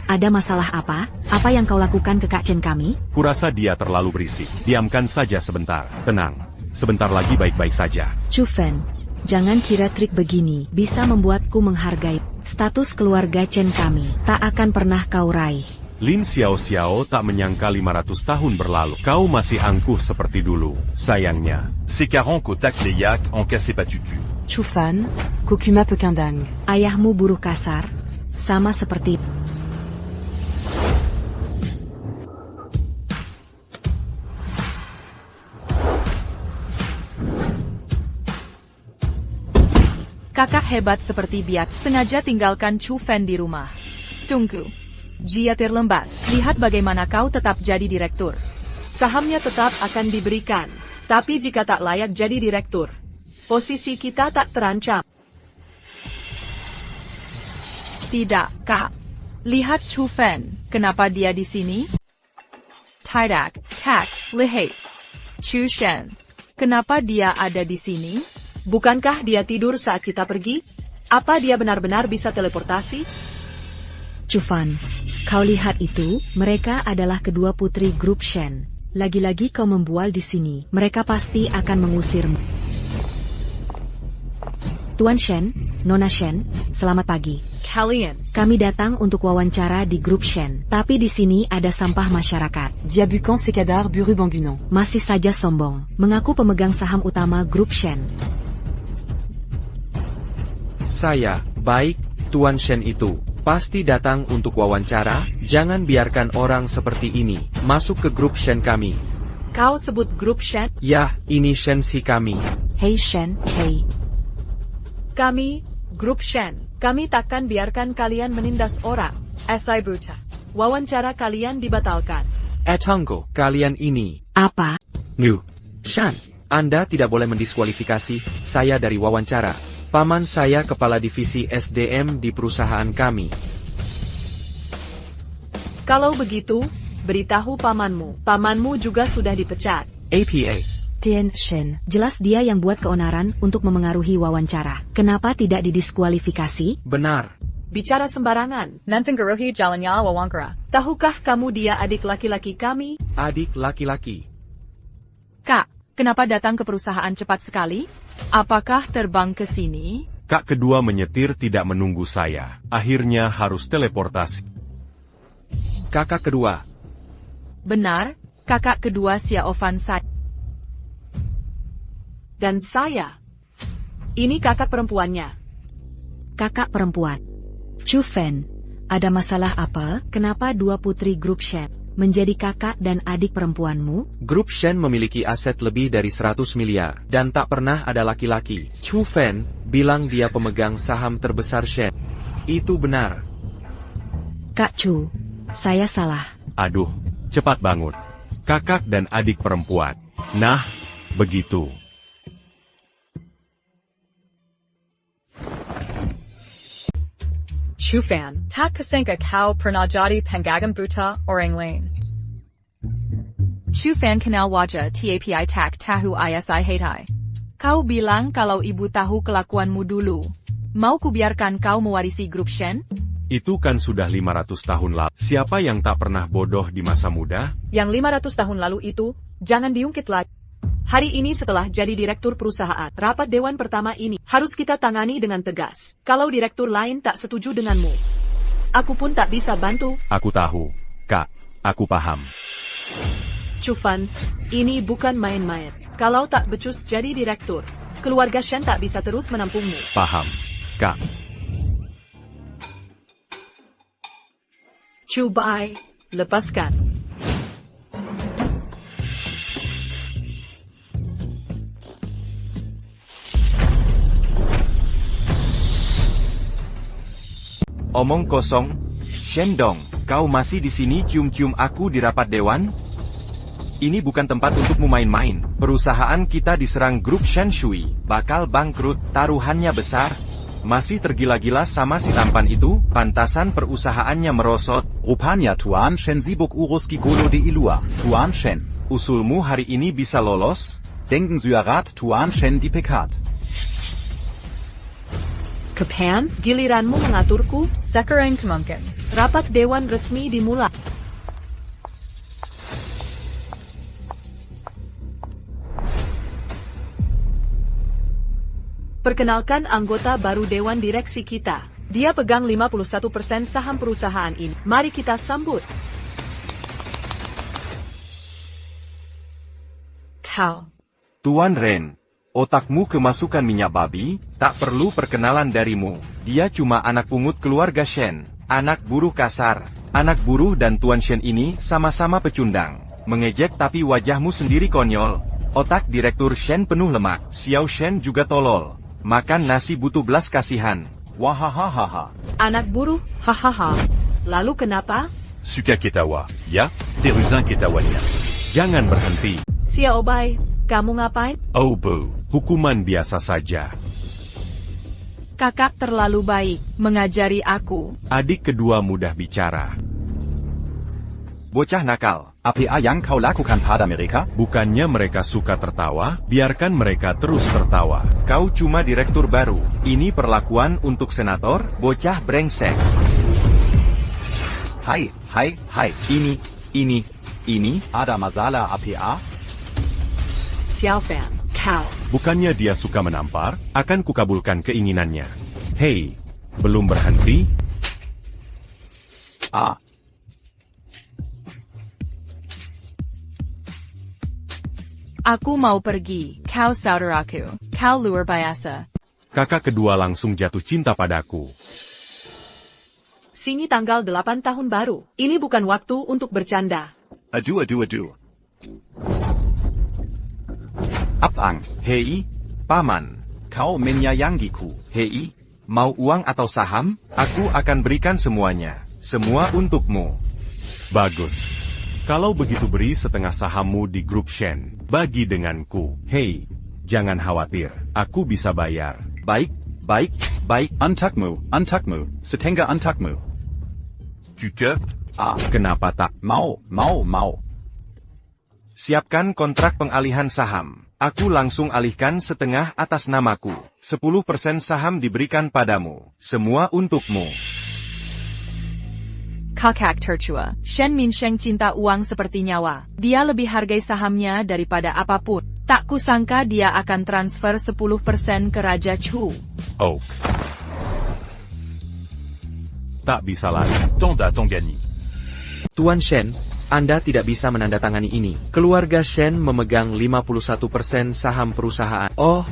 Ada masalah apa? Apa yang kau lakukan ke Kak Chen kami? Kurasa dia terlalu berisik. Diamkan saja sebentar. Tenang. Sebentar lagi baik-baik saja. Chu Fan, jangan kira trik begini bisa membuatku menghargai status keluarga Chen kami. Tak akan pernah kau raih. Lin Xiao tak menyangka 500 tahun berlalu. Kau masih angkuh seperti dulu. Sayangnya. C'est 40 qu'au tac les yak, en cassé pas tutu. Chu Fan, Kokuma Pekindang. Ayahmu buruh kasar, sama seperti... Kakak hebat seperti biak, sengaja tinggalkan Chu Fan di rumah. Tunggu. Jia terlembat, lihat bagaimana kau tetap jadi direktur. Sahamnya tetap akan diberikan, tapi jika tak layak jadi direktur, posisi kita tak terancam. Tidak, Kak. Lihat Chu Fan, kenapa dia di sini? Tidak, Kak, lihat. Chu Shen, kenapa dia ada di sini? Bukankah dia tidur saat kita pergi? Apa dia benar-benar bisa teleportasi? Chu Fan, kau lihat itu, mereka adalah kedua putri grup Shen. Lagi-lagi kau membual di sini, mereka pasti akan mengusirmu. Tuan Shen, Nona Shen, selamat pagi. Kalian. Kami datang untuk wawancara di grup Shen, tapi di sini ada sampah masyarakat. Diabukan Sekadar Buru Bangunan. Masih saja sombong, mengaku pemegang saham utama grup Shen. Saya, baik, Tuan Shen itu, pasti datang untuk wawancara. Jangan biarkan orang seperti ini masuk ke grup Shen kami. Kau sebut grup Shen? Ya, ini Shen si kami. Hey Shen, hey. Kami, grup Shen, kami takkan biarkan kalian menindas orang. Esai buta. Wawancara kalian dibatalkan. Tunggu, kalian ini. Apa? Shen, Anda tidak boleh mendiskualifikasi saya dari wawancara. Paman saya kepala divisi SDM di perusahaan kami. Kalau begitu, beritahu pamanmu. Pamanmu juga sudah dipecat. APA. Tian Shen, jelas dia yang buat keonaran untuk memengaruhi wawancara. Kenapa tidak didiskualifikasi? Benar. Bicara sembarangan. Nanpengaruhi jalannya wawancara. Tahukah kamu dia adik laki-laki kami? Adik laki-laki. Kak, kenapa datang ke perusahaan cepat sekali? Apakah terbang ke sini? Kak kedua menyetir tidak menunggu saya. Akhirnya harus teleportasi. Kakak kedua. Benar, kakak kedua Xiaofan saya. Dan saya. Ini kakak perempuannya. Kakak perempuan. Chu Fan, ada masalah apa? Kenapa dua putri grup Shen menjadi kakak dan adik perempuanmu? Grup Shen memiliki aset lebih dari 100 miliar, dan tak pernah ada laki-laki. Chu Fan bilang dia pemegang saham terbesar Shen. Itu benar. Kak Chu, saya salah. Aduh, cepat bangun. Kakak dan adik perempuan. Nah, begitu. Chu Fan, tak kasangka kau pernah jadi pengagum buta orang lain. Chu Fan kenal wajah TAPI tak tahu ISI hatai. Kau bilang kalau ibu tahu kelakuanmu dulu. Mau kubiarkan kau mewarisi grup Shen? Itu kan sudah 500 tahun lalu. Siapa yang tak pernah bodoh di masa muda? Yang 500 tahun lalu itu, jangan diungkit lagi. Hari ini setelah jadi direktur perusahaan, rapat dewan pertama ini harus kita tangani dengan tegas. Kalau direktur lain tak setuju denganmu, aku pun tak bisa bantu. Aku tahu, Kak. Aku paham. Chufan, ini bukan main-main. Kalau tak becus jadi direktur, keluarga Shen tak bisa terus menampungmu. Paham, Kak. Cubai, lepaskan. Omong kosong. Shendong, kau masih di sini cium-cium aku di rapat dewan? Ini bukan tempat untukmu main-main. Perusahaan kita diserang grup Shen Shui. Bakal bangkrut, taruhannya besar. Masih tergila-gila sama si tampan itu, pantasan perusahaannya merosot. Rupanya Tuan Shen sibuk urus Gigolo di Ilua. Tuan Shen. Usulmu hari ini bisa lolos? Denken Sie Rat Tuan Shen di Pekat. Kepan, giliranmu mengaturku. Sekarang kemungkin. Rapat dewan resmi dimulai. Perkenalkan anggota baru dewan direksi kita. Dia pegang 51% saham perusahaan ini. Mari kita sambut. Kau. Tuan Ren, otakmu kemasukan minyak babi, tak perlu perkenalan darimu. Dia cuma anak pungut keluarga Shen, anak buruh kasar. Anak buruh dan Tuan Shen ini sama-sama pecundang. Mengejek tapi wajahmu sendiri konyol. Otak direktur Shen penuh lemak. Xiao Shen juga tolol. Makan nasi butuh belas kasihan. Wahahaha. Anak buruh, hahaha. Lalu kenapa? Suka Ketawa, ya, Teruzin Ketawanya. Jangan berhenti. Xiao Bai, kamu ngapain? Oh Bu, hukuman biasa saja. Kakak terlalu baik, mengajari aku. Adik kedua mudah bicara. Bocah nakal. APA yang kau lakukan pada mereka? Bukannya mereka suka tertawa, biarkan mereka terus tertawa. Kau cuma direktur baru. Ini perlakuan untuk senator, bocah brengsek. Hai. Ini. Ada masalah APA? Xiao Fan, kau. Bukannya dia suka menampar, akan kukabulkan keinginannya. Hei, belum berhenti? Aku mau pergi. Kau saudaraku. Kau luar biasa. Kakak kedua langsung jatuh cinta padaku. Sini tanggal 8 tahun baru. Ini bukan waktu untuk bercanda. Adu. Apang. Hei, paman. Kau menyayangiku. Hei, mau uang atau saham? Aku akan berikan semuanya. Semua untukmu. Bagus. Kalau begitu beri setengah sahammu di grup Shen. Bagi denganku. Hei, jangan khawatir. Aku bisa bayar. Baik. Antakmu. Setengah antakmu. Tuke? Kenapa tak? Mau. Siapkan kontrak pengalihan saham. Aku langsung alihkan setengah atas namaku. 10% saham diberikan padamu. Semua untukmu. Kakak tercua. Shen Minsheng cinta uang seperti nyawa. Dia lebih hargai sahamnya daripada apapun. Tak kusangka dia akan transfer 10% ke Raja Chu. Oak. Tak bisa lagi. Tanda Tongani. Tuan Shen, Anda tidak bisa menandatangani ini. Keluarga Shen memegang 51% saham perusahaan. Oh,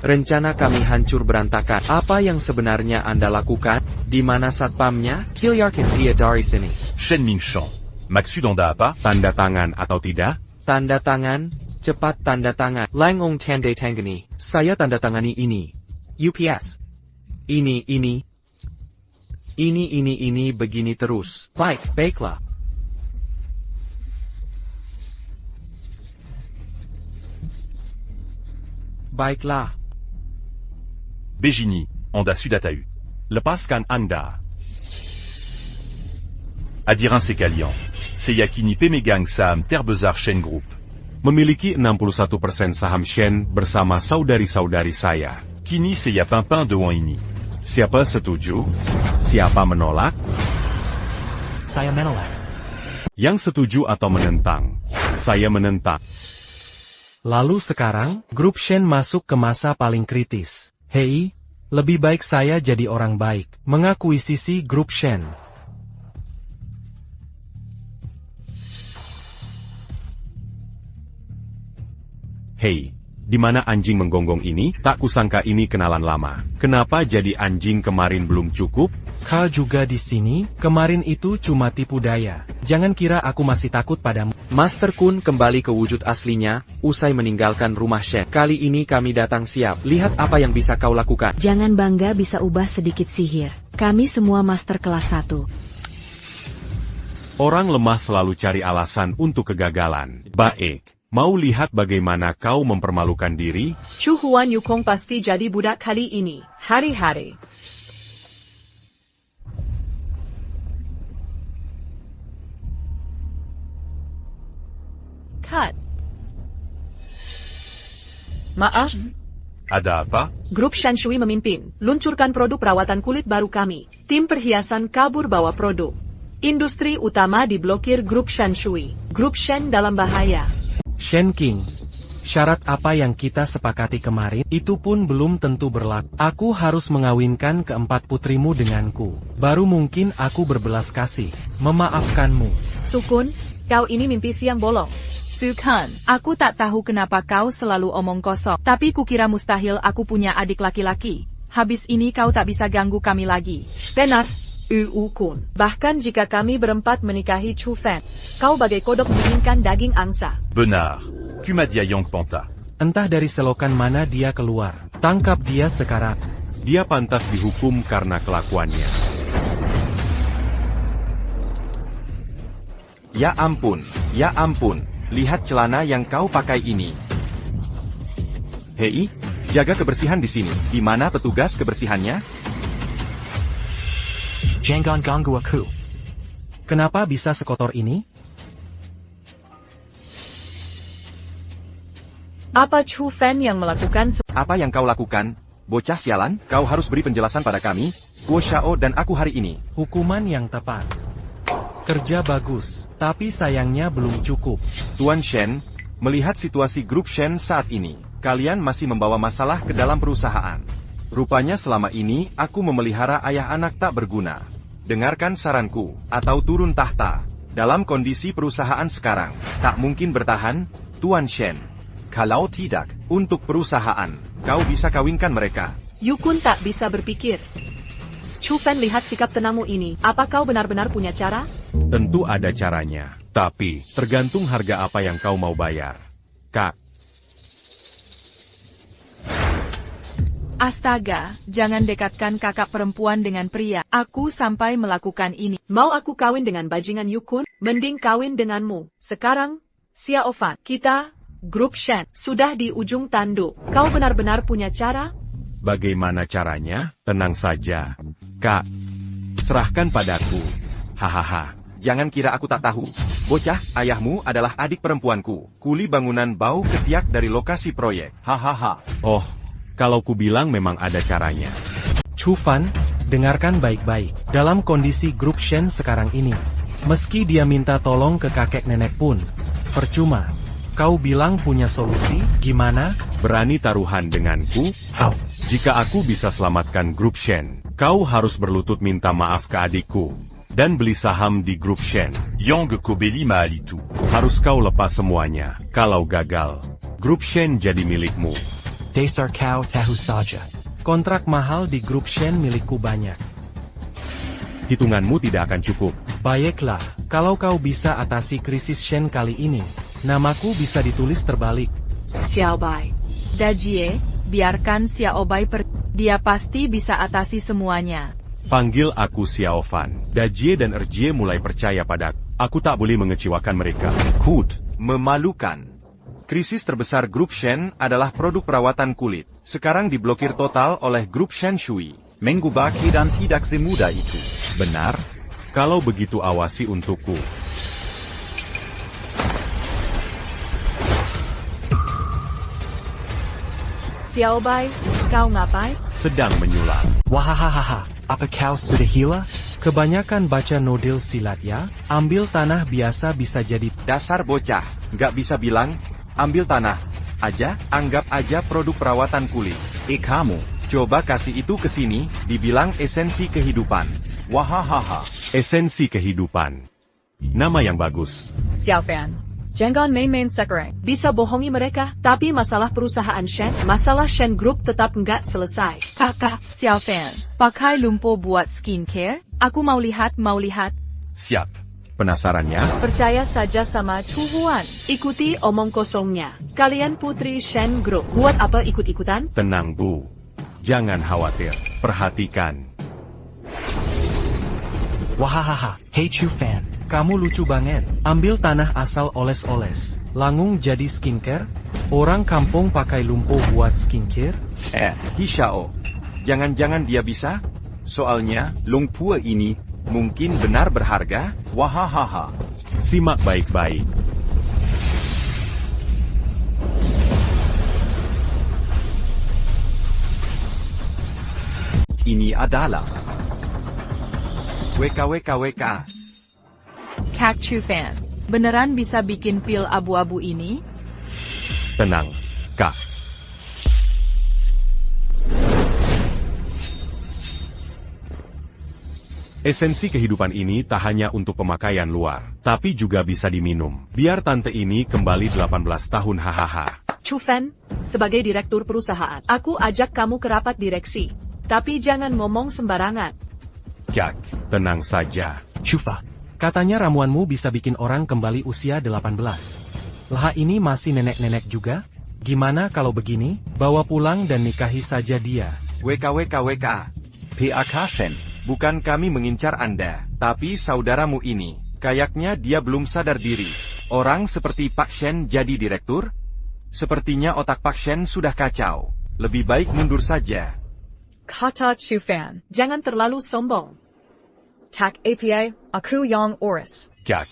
rencana kami hancur berantakan. Apa yang sebenarnya Anda lakukan? Di mana satpamnya? Kilyarkin dia dari sini. Shen Mingshang. Maksud Anda apa? Tanda tangan atau tidak? Tanda tangan, cepat tanda tangan. Langong Tande Tangani. Saya tanda tangani ini. UPS. Ini, begini terus. Baiklah. Baiklah. Begini, Anda sudah tahu. Lepaskan Anda. Adiran Sekalian. Saya kini pemegang saham Terbesar Shen Group. Memiliki 61% saham Shen bersama saudari-saudari saya. Kini saya pimpin dewan ini. Siapa setuju? Siapa menolak? Saya menolak. Yang setuju atau menentang? Saya menentang. Lalu sekarang, grup Shen masuk ke masa paling kritis. Hei, lebih baik saya jadi orang baik, mengakuisisi grup Shen. Hei, di mana anjing menggonggong ini? Tak kusangka ini kenalan lama. Kenapa jadi anjing kemarin belum cukup? Kau juga di sini? Kemarin itu cuma tipu daya. Jangan kira aku masih takut padamu. Master Kun kembali ke wujud aslinya, usai meninggalkan rumah Shen. Kali ini kami datang siap. Lihat apa yang bisa kau lakukan. Jangan bangga bisa ubah sedikit sihir. Kami semua master kelas 1. Orang lemah selalu cari alasan untuk kegagalan. Baik, mau lihat bagaimana kau mempermalukan diri? Chu Huan Yukong pasti jadi budak kali ini. Hari-hari. Cut. Maaf, Ada apa? grup Shen Shui memimpin. Luncurkan produk perawatan kulit baru kami. Tim perhiasan kabur bawa produk. Industri utama diblokir grup Shen Shui. Grup Shen dalam bahaya. Shen King, syarat apa yang kita sepakati kemarin, itu pun belum tentu berlaku. Aku harus mengawinkan keempat putrimu denganku. Baru mungkin aku berbelas kasih, memaafkanmu. Sukun, kau ini mimpi siang bolong. Sukun, aku tak tahu kenapa kau selalu omong kosong. Tapi kukira mustahil aku punya adik laki-laki. Habis ini kau tak bisa ganggu kami lagi. Benar, Kun. Bahkan jika kami berempat menikahi Chu Fan, kau bagai kodok menginginkan daging angsa. Benar. Kumadia Yang Panta. Entah dari selokan mana dia keluar. Tangkap dia sekarang. Dia pantas dihukum karena kelakuannya. Ya ampun, ya ampun. Lihat celana yang kau pakai ini. Hei, jaga kebersihan di sini. Di mana petugas kebersihannya? Jangan ganggu aku. Kenapa bisa sekotor ini? Apa Chu Fan yang melakukan Apa yang kau lakukan? Bocah sialan, kau harus beri penjelasan pada kami, Guo Xiao dan aku hari ini. Hukuman yang tepat. Kerja bagus, tapi sayangnya belum cukup. Tuan Shen, melihat situasi grup Shen saat ini, kalian masih membawa masalah ke dalam perusahaan. Rupanya selama ini aku memelihara ayah anak tak berguna. Dengarkan saranku, atau turun tahta. Dalam kondisi perusahaan sekarang, tak mungkin bertahan, Tuan Shen. Kalau tidak, untuk perusahaan, kau bisa kawinkan mereka. Yukun tak bisa berpikir. Chu Fan, lihat sikap tenangmu ini. Apa kau benar-benar punya cara? Tentu ada caranya. Tapi, tergantung harga apa yang kau mau bayar. Kak. Astaga, jangan dekatkan kakak perempuan dengan pria. Aku sampai melakukan ini. Mau aku kawin dengan bajingan Yukun? Mending kawin denganmu. Sekarang, Xiao Fan, kita, grup Shen, sudah di ujung tanduk. Kau benar-benar punya cara? Bagaimana caranya? Tenang saja. Kak. Serahkan padaku. Hahaha. Jangan kira aku tak tahu. Bocah, ayahmu adalah adik perempuanku. Kuli bangunan bau ketiak dari lokasi proyek. Hahaha. Oh, kalau ku bilang memang ada caranya. Chu Fan, dengarkan baik-baik. Dalam kondisi grup Shen sekarang ini, meski dia minta tolong ke kakek nenek pun, percuma. Kau bilang punya solusi, gimana? Berani taruhan denganku? Jika aku bisa selamatkan grup Shen, kau harus berlutut minta maaf ke adikku. Dan beli saham di grup Shen. Yang Kobeli Mahalitu. Harus kau lepas semuanya. Kalau gagal, grup Shen jadi milikmu. Dasar kau tahu saja. Kontrak mahal di grup Shen milikku banyak. Hitunganmu tidak akan cukup. Baiklah, kalau kau bisa atasi krisis Shen kali ini, namaku bisa ditulis terbalik. Xiao Bai. Dajie, biarkan Xiao Bai dia pasti bisa atasi semuanya. Panggil aku Xiao Fan. Dajie dan Erjie mulai percaya padaku. Aku tak boleh mengecewakan mereka. Memalukan. Krisis terbesar grup Shen adalah produk perawatan kulit. Sekarang diblokir total oleh grup Shen Shui. Mengubah dan tidak semudah itu. Benar? Kalau begitu awasi untukku. Xiao Bai, kau ngapain? Sedang menyulap. Wahahaha, apa kau sudah gila? Kebanyakan baca nodil silat ya? Ambil tanah biasa bisa jadi. Dasar bocah, nggak bisa bilang, ambil tanah aja, anggap aja produk perawatan kulit. Kamu, coba kasih itu ke sini, dibilang esensi kehidupan. Wahahaha. Esensi kehidupan. Nama yang bagus. Xiao Fan, Jangan main-main sekarang. Bisa bohongi mereka, tapi masalah perusahaan Shen, masalah Shen Group tetap nggak selesai. Kakak, Xiao Fan, pakai lumpur buat skincare? Aku mau lihat. Siap. Penasarannya? Percaya saja sama Chu Huan. Ikuti omong kosongnya. Kalian putri Shen Group. Buat apa ikut-ikutan? Tenang, Bu. Jangan khawatir. Perhatikan. Wahahaha, hey Chu Fan, kamu lucu banget. Ambil tanah asal oles-oles. Langung jadi skincare? Orang kampung pakai lumpur buat skincare? Hishao. Jangan-jangan dia bisa? Soalnya, lumpur ini mungkin benar berharga? Wahahaha. Simak baik-baik. Ini adalah WKWKWK. Kak Chu Fan, beneran bisa bikin pil abu-abu ini? Tenang, Kak. Esensi kehidupan ini tak hanya untuk pemakaian luar, tapi juga bisa diminum. Biar tante ini kembali 18 tahun hahaha. Chu Fan, sebagai direktur perusahaan, aku ajak kamu ke rapat direksi. Tapi jangan ngomong sembarangan. Kak, tenang saja. Chufa, katanya ramuanmu bisa bikin orang kembali usia 18. Lah ini masih nenek-nenek juga? Gimana kalau begini, bawa pulang dan nikahi saja dia. WKWKWK. PAK Shen. Bukan kami mengincar Anda, tapi saudaramu ini. Kayaknya dia belum sadar diri. Orang seperti Pak Shen jadi direktur? Sepertinya otak Pak Shen sudah kacau. Lebih baik mundur saja. Kata Chu Fan. Jangan terlalu sombong. Tak APA, aku yang oris. Kak.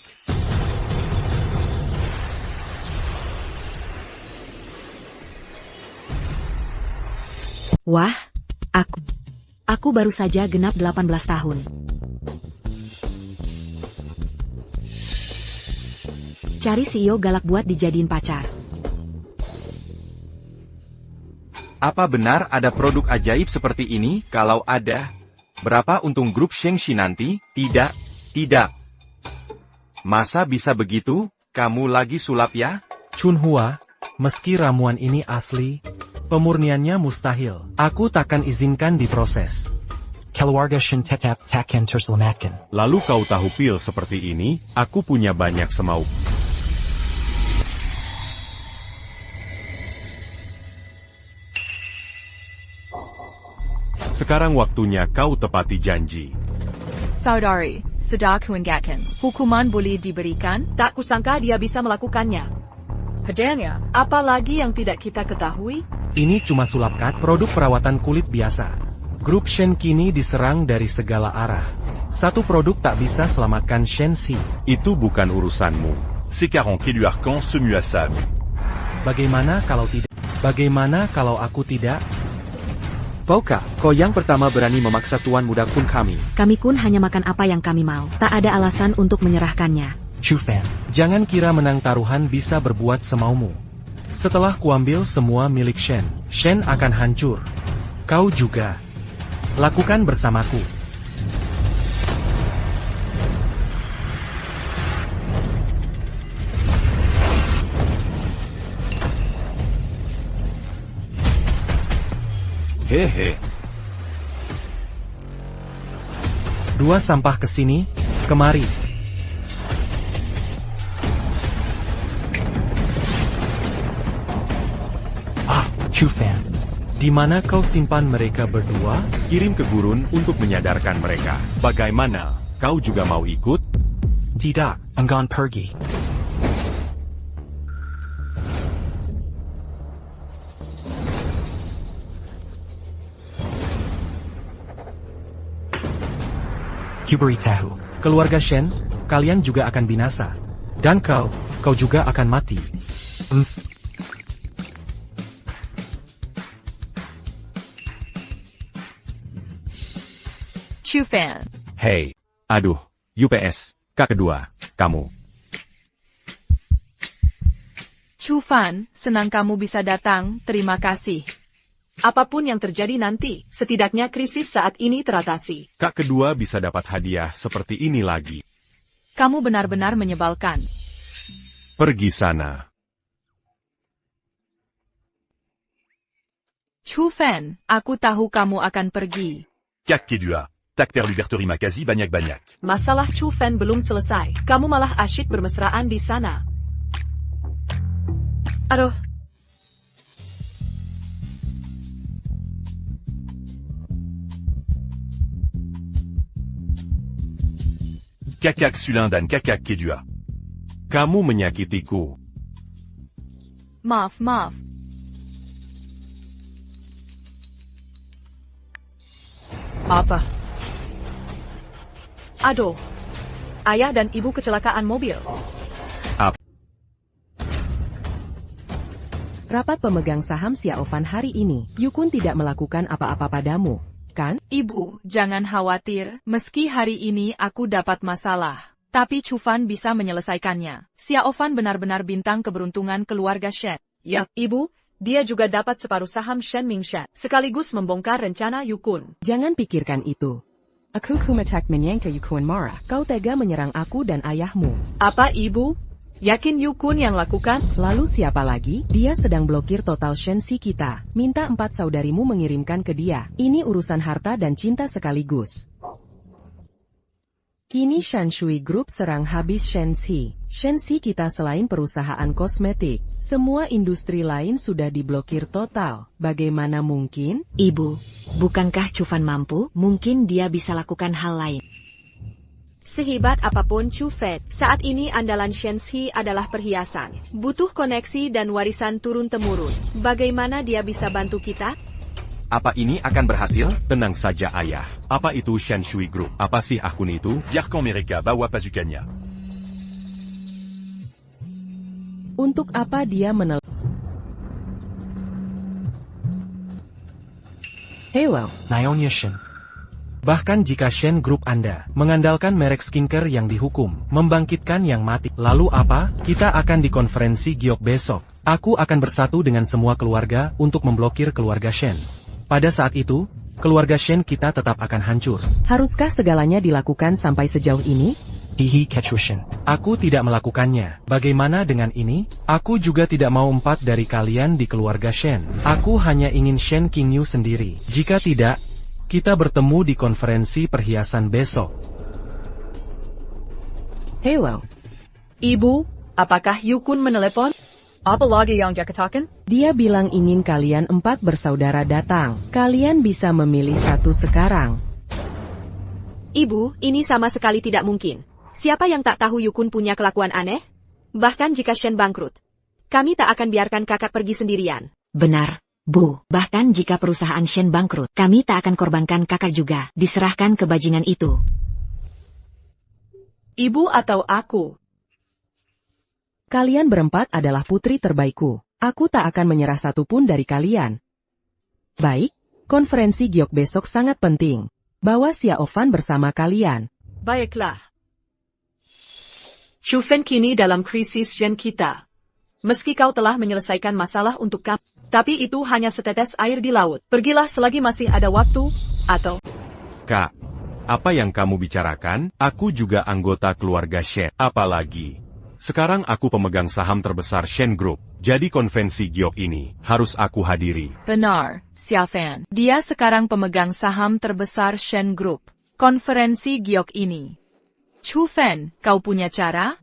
Wah, aku baru saja genap 18 tahun. Cari CEO galak buat dijadiin pacar. Apa benar ada produk ajaib seperti ini? Kalau ada, berapa untung grup Shengxi nanti? Tidak. Masa bisa begitu? Kamu lagi sulap ya? Chunhua, meski ramuan ini asli, pemurniannya mustahil. Aku takkan izinkan diproses. Keluarga Shen tetap takkan terselamatkan. Lalu kau tahu pil seperti ini? Aku punya banyak semau. Sekarang waktunya kau tepati janji. Saudari, sudah kuingatkan. Hukuman boleh diberikan? Tak kusangka dia bisa melakukannya. Padanya, Apalagi yang tidak kita ketahui? Ini cuma sulapkat produk perawatan kulit biasa. Grup Shen kini diserang dari segala arah. Satu produk tak bisa selamatkan Shenxi. Itu bukan urusanmu. Ces 40 élus arcans se muent à sable. Bagaimana kalau tidak? Bagaimana kalau aku tidak? Pauka, kau yang pertama berani memaksa Tuan Muda Kun kami. Kami kun hanya makan apa yang kami mau. Tak ada alasan untuk menyerahkannya. Chu Fan, jangan kira menang taruhan bisa berbuat semaumu. Setelah kuambil semua milik Shen, Shen akan hancur. Kau juga. Lakukan bersamaku. Hehe. Dua sampah ke sini, kemari. Chu Fan, di mana kau simpan mereka berdua? Kirim ke gurun untuk menyadarkan mereka. Bagaimana? Kau juga mau ikut? Tidak, enggan pergi. Kuberitahu, keluarga Shen, kalian juga akan binasa. Dan kau juga akan mati. Chu Fan. Hey, aduh, UPS, Kak kedua, kamu. Chu Fan, senang kamu bisa datang, terima kasih. Apapun yang terjadi nanti, setidaknya krisis saat ini teratasi. Kak kedua bisa dapat hadiah seperti ini lagi. Kamu benar-benar menyebalkan. Pergi sana. Chu Fan, aku tahu kamu akan pergi. Kak Kedua. Tak perlu berterima kasih banyak-banyak. Masalah Chu Fan belum selesai. Kamu malah asyik bermesraan di sana. Aduh. Kakak Sulin dan Kakak Kedua. Kamu menyakitiku. Maaf. Apa? Aduh. Ayah dan ibu kecelakaan mobil. Rapat pemegang saham Xiaofan hari ini, Yukun tidak melakukan apa-apa padamu, kan? Ibu, jangan khawatir, meski hari ini aku dapat masalah. Tapi Chu Fan bisa menyelesaikannya. Xiaofan benar-benar bintang keberuntungan keluarga Shen. Ya, ibu, dia juga dapat separuh saham Shen Mingshan, sekaligus membongkar rencana Yukun. Jangan pikirkan itu. Aku kumatak menyangka Yukun marah. Kau tega menyerang aku dan ayahmu. Apa ibu? Yakin Yukun yang lakukan? Lalu siapa lagi? Dia sedang blokir total Shenxi kita. Minta 4 saudarimu mengirimkan ke dia. Ini urusan harta dan cinta sekaligus. Kini Shanshui Group serang habis Shenxi. Shenxi kita selain perusahaan kosmetik, semua industri lain sudah diblokir total. Bagaimana mungkin? Ibu, bukankah Chu Fan mampu? Mungkin dia bisa lakukan hal lain. Sehebat apapun Chu Fan, saat ini andalan Shenxi adalah perhiasan. Butuh koneksi dan warisan turun-temurun. Bagaimana dia bisa bantu kita? Apa ini akan berhasil? Tenang saja ayah. Apa itu Shanshui Group? Apa sih akun itu? Biarkan mereka bawa pasukannya. Untuk apa dia Hello, Naonya Shen. Bahkan jika Shen Group Anda mengandalkan merek skincare yang dihukum, membangkitkan yang mati, lalu apa? Kita akan di konferensi Giok besok. Aku akan bersatu dengan semua keluarga untuk memblokir keluarga Shen. Pada saat itu, keluarga Shen kita tetap akan hancur. Haruskah segalanya dilakukan sampai sejauh ini? Hihi Ketchushin. Aku tidak melakukannya. Bagaimana dengan ini? Aku juga tidak mau 4 dari kalian di keluarga Shen. Aku hanya ingin Shen Qingyu sendiri. Jika tidak, kita bertemu di konferensi perhiasan besok. Hello. Ibu, apakah Yukun menelepon? Apa lagi yang dia katakan? Dia bilang ingin kalian 4 bersaudara datang. Kalian bisa memilih satu sekarang. Ibu, ini sama sekali tidak mungkin. Siapa yang tak tahu Yukun punya kelakuan aneh? Bahkan jika Shen bangkrut, kami tak akan biarkan kakak pergi sendirian. Benar, Bu. Bahkan jika perusahaan Shen bangkrut, kami tak akan korbankan kakak juga. Diserahkan ke bajingan itu. Ibu atau aku? Kalian berempat adalah putri terbaikku. Aku tak akan menyerah satupun dari kalian. Baik, konferensi Giok besok sangat penting. Bawa Xiaofan bersama kalian. Baiklah. Chu Fan kini dalam krisis Shen kita. Meski kau telah menyelesaikan masalah untuk kami, tapi itu hanya setetes air di laut. Pergilah selagi masih ada waktu, atau... Kak, apa yang kamu bicarakan? Aku juga anggota keluarga Shen. Apalagi... Sekarang aku pemegang saham terbesar Shen Group, jadi konvensi Giok ini harus aku hadiri. Benar, Xiaofan. Dia sekarang pemegang saham terbesar Shen Group. Konferensi Giok ini. Chu Fan, kau punya cara?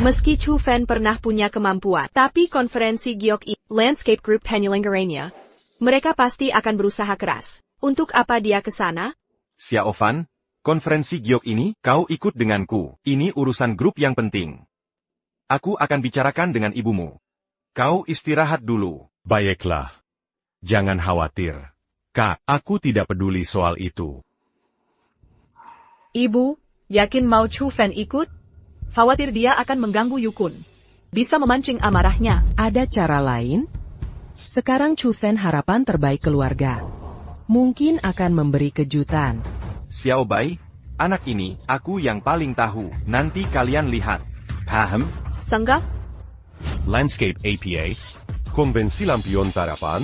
Meski Chu Fan pernah punya kemampuan, tapi konferensi Giok ini, Landscape Group Penyelenggaranya, mereka pasti akan berusaha keras. Untuk apa dia ke sana? Xiaofan, konferensi Giok ini, kau ikut denganku. Ini urusan grup yang penting. Aku akan bicarakan dengan ibumu. Kau istirahat dulu. Baiklah. Jangan khawatir. Kak, aku tidak peduli soal itu. Ibu, yakin mau Chu Fan ikut? Khawatir dia akan mengganggu Yukun. Bisa memancing amarahnya. Ada cara lain? Sekarang Chu Fan harapan terbaik keluarga. Mungkin akan memberi kejutan. Xiao Bai, anak ini, aku yang paling tahu. Nanti kalian lihat. Paham? Sangga? Landscape APA, konvensi lampion tarapan,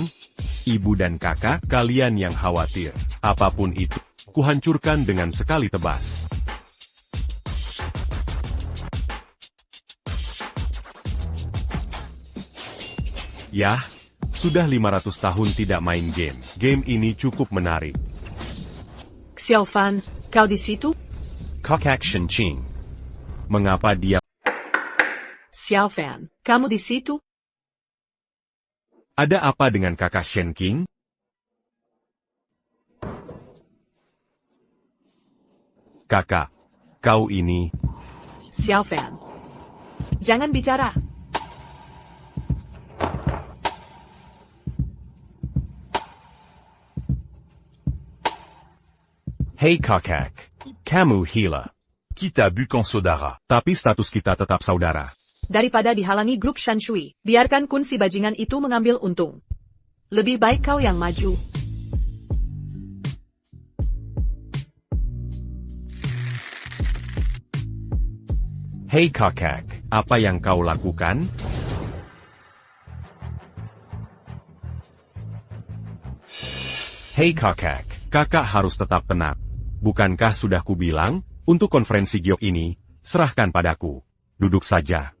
ibu dan kakak, kalian yang khawatir. Apapun itu, kuhancurkan dengan sekali tebas. Yah, sudah 500 tahun tidak main game. Game ini cukup menarik. Xiaofan, kau di situ? Kakak Shen Qing. Mengapa dia? Xiaofan, kamu di situ? Ada apa dengan kakak Shen Qing? Kakak, kau ini... Xiaofan, jangan bicara. Hei kakak, kamu gila. Kita bukan saudara. Tapi status kita tetap saudara. Daripada dihalangi grup Shanshui, biarkan Kun si bajingan itu mengambil untung. Lebih baik kau yang maju. Hei kakak, apa yang kau lakukan? Hei kakak, kakak harus tetap tenang. Bukankah sudah kubilang, untuk konferensi giok ini, serahkan padaku. Duduk saja.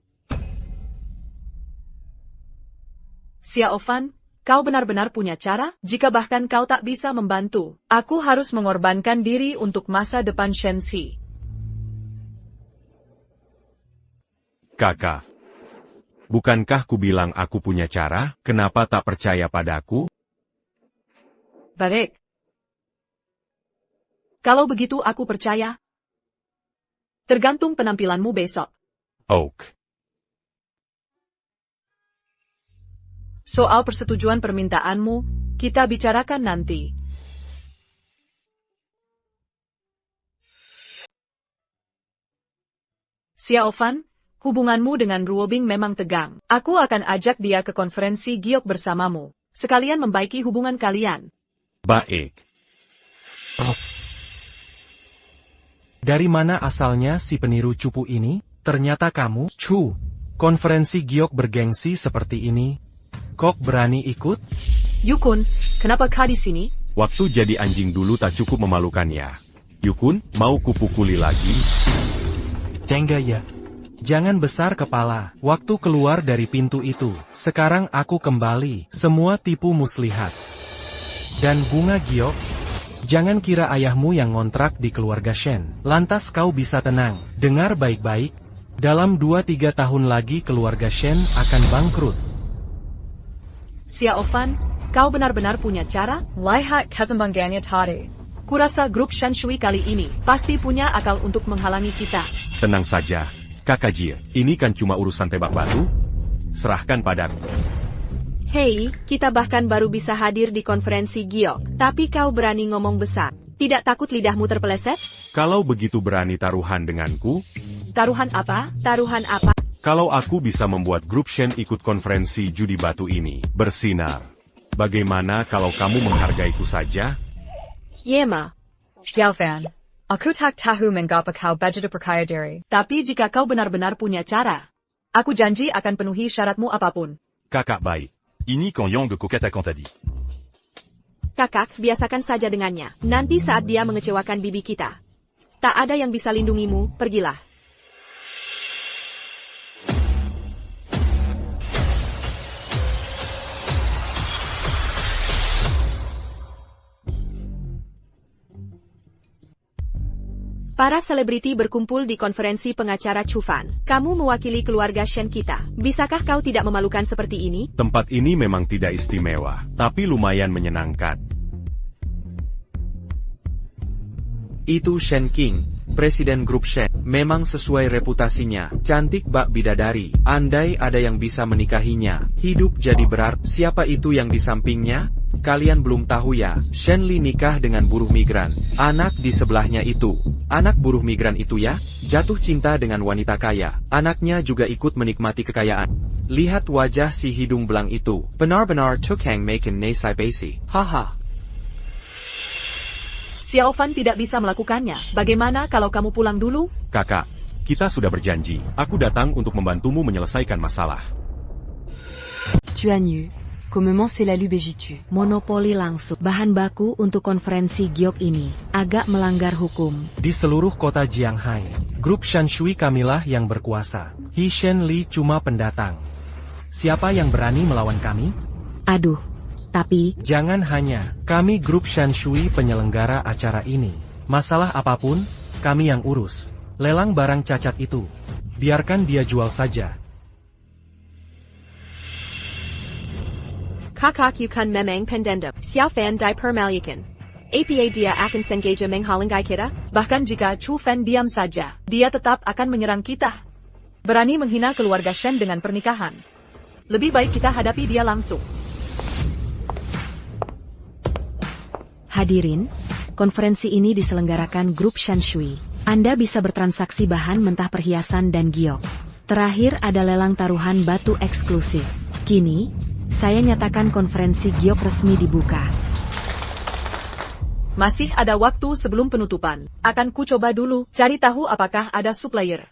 Xiaofan, kau benar-benar punya cara? Jika bahkan kau tak bisa membantu, aku harus mengorbankan diri untuk masa depan Shenxi. Kakak, bukankah kubilang aku punya cara? Kenapa tak percaya padaku? Baik. Kalau begitu aku percaya. Tergantung penampilanmu besok. Oak. Soal persetujuan permintaanmu, kita bicarakan nanti. Xiaofan, hubunganmu dengan Ruobing memang tegang. Aku akan ajak dia ke konferensi giok bersamamu. Sekalian membaiki hubungan kalian. Baik. Dari mana asalnya si peniru cupu ini? Ternyata kamu, Chu. Konferensi giok bergengsi seperti ini. Kok berani ikut? Yukun, kenapa kau di sini? Waktu jadi anjing dulu tak cukup memalukannya. Yukun, mau kupukuli lagi? Tengga ya. Jangan besar kepala. Waktu keluar dari pintu itu. Sekarang aku kembali. Semua tipu muslihat. Dan bunga giok. Jangan kira ayahmu yang ngontrak di keluarga Shen. Lantas kau bisa tenang. Dengar baik-baik. Dalam 2-3 tahun lagi keluarga Shen akan bangkrut. Xiaofan, kau benar-benar punya cara? Lihat kesembangannya tadi. Kurasa grup Shanshui kali ini pasti punya akal untuk menghalangi kita. Tenang saja, kakak Jie. Ini kan cuma urusan tebak batu. Serahkan padaku. Hei, kita bahkan baru bisa hadir di konferensi giok, tapi kau berani ngomong besar. Tidak takut lidahmu terpeleset? Kalau begitu berani taruhan denganku? Taruhan apa? Taruhan apa? Kalau aku bisa membuat grup Shen ikut konferensi judi batu ini, bersinar. Bagaimana kalau kamu menghargaiku saja? Yema. Xiaofan, aku tak tahu mengapa kau begitu percaya diri. Tapi jika kau benar-benar punya cara, aku janji akan penuhi syaratmu apapun. Kakak baik. Ini quand Yang Kokatakan tadi. Kakak, biasakan saja dengannya. Nanti saat dia mengecewakan bibi kita. Tak ada yang bisa lindungimu, pergilah. Para selebriti berkumpul di konferensi pengacara Chufan. Kamu mewakili keluarga Shen kita. Bisakah kau tidak memalukan seperti ini? Tempat ini memang tidak istimewa, tapi lumayan menyenangkan. Itu Shen Qing, presiden grup Shen. Memang sesuai reputasinya. Cantik bak bidadari. Andai ada yang bisa menikahinya, hidup jadi berat. Siapa itu yang di sampingnya? Kalian belum tahu ya, Shen Li nikah dengan buruh migran. Anak di sebelahnya itu. Anak buruh migran itu ya, jatuh cinta dengan wanita kaya. Anaknya juga ikut menikmati kekayaan. Lihat wajah si hidung belang itu. Benar-benar tukang makin nesai basi. Haha. Xiaofan tidak bisa melakukannya. Bagaimana kalau kamu pulang dulu? Kakak, kita sudah berjanji. Aku datang untuk membantumu menyelesaikan masalah. Tuanyu. Comment c'est la lubejitu? Monopoli langsung. Bahan baku untuk konferensi giok ini agak melanggar hukum. Di seluruh kota Jianghai, grup Shanshui kamilah yang berkuasa. He Shen Li cuma pendatang. Siapa yang berani melawan kami? Aduh, tapi... Jangan hanya, kami grup Shen Shui penyelenggara acara ini. Masalah apapun, kami yang urus. Lelang barang cacat itu. Biarkan dia jual saja. Kakak yukan memang pendendam. Xiao Fan di permalukan. Apa dia akan sengaja menghalangi kita? Bahkan jika Chu Fan diam saja, dia tetap akan menyerang kita. Berani menghina keluarga Shen dengan pernikahan. Lebih baik kita hadapi dia langsung. Hadirin, konferensi ini diselenggarakan grup Shen Shui. Anda bisa bertransaksi bahan mentah perhiasan dan giok. Terakhir ada lelang taruhan batu eksklusif. Kini, saya nyatakan konferensi giok resmi dibuka. Masih ada waktu sebelum penutupan. Akan ku coba dulu cari tahu apakah ada supplier.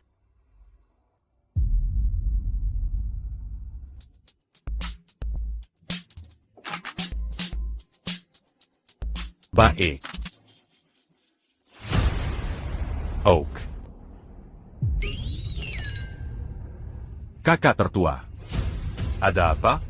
Baik. Oak. Kakak tertua. Ada apa?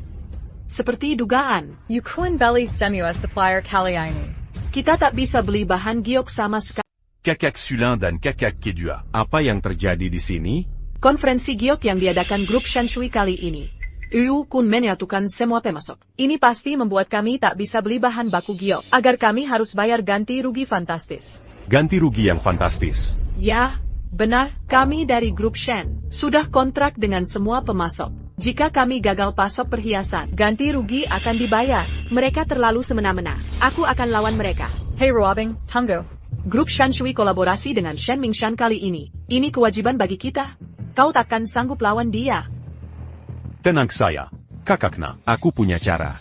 Seperti dugaan, Yukuan Belly Semua supplier kali ini. kita tak bisa beli bahan giok sama sekali. Kakak Sulin dan Kakak Kedua. Apa yang terjadi di sini? Konferensi giok yang diadakan grup Shen Shui kali ini. Yu Kun menyatukan semua pemasok. Ini pasti membuat kami tak bisa beli bahan baku giok, agar kami harus bayar ganti rugi fantastis. Ganti rugi yang fantastis. Ya, benar, kami dari grup Shen sudah kontrak dengan semua pemasok. Jika kami gagal pasok perhiasan, ganti rugi akan dibayar. Mereka terlalu semena-mena. Aku akan lawan mereka. Hey Ruabing, tunggu. Grup Shen Shui kolaborasi dengan Shen Mingshan kali ini. Ini kewajiban bagi kita. Kau takkan sanggup lawan dia. Tenang saya, kakakna, aku punya cara.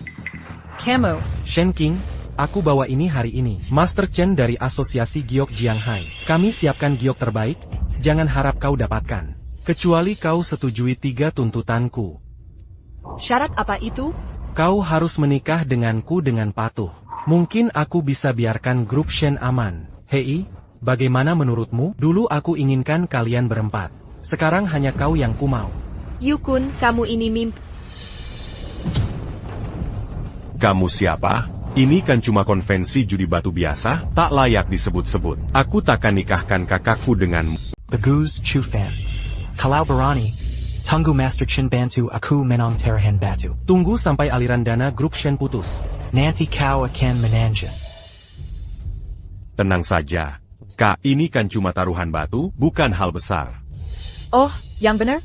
Kamu. Shen King, aku bawa ini hari ini. Master Chen dari Asosiasi Giok Jianghai. Kami siapkan giok terbaik, jangan harap kau dapatkan. Kecuali kau setujui 3 tuntutanku. Syarat apa itu? Kau harus menikah denganku dengan patuh. Mungkin aku bisa biarkan grup Shen aman. Hei, bagaimana menurutmu? Dulu aku inginkan kalian berempat. Sekarang hanya kau yang ku mau. Yukun, kamu ini mimpi. Kamu siapa? Ini kan cuma konvensi judi batu biasa, tak layak disebut-sebut. Aku takkan nikahkan kakakku denganmu. Bagus Chu Fan. Kalau berani, tunggu Master Chen bantu aku menang terahan batu. Tunggu sampai aliran dana grup Shen putus. Nanti kau akan menanjus. Tenang saja. Kak, ini kan cuma taruhan batu, bukan hal besar. Oh, yang benar?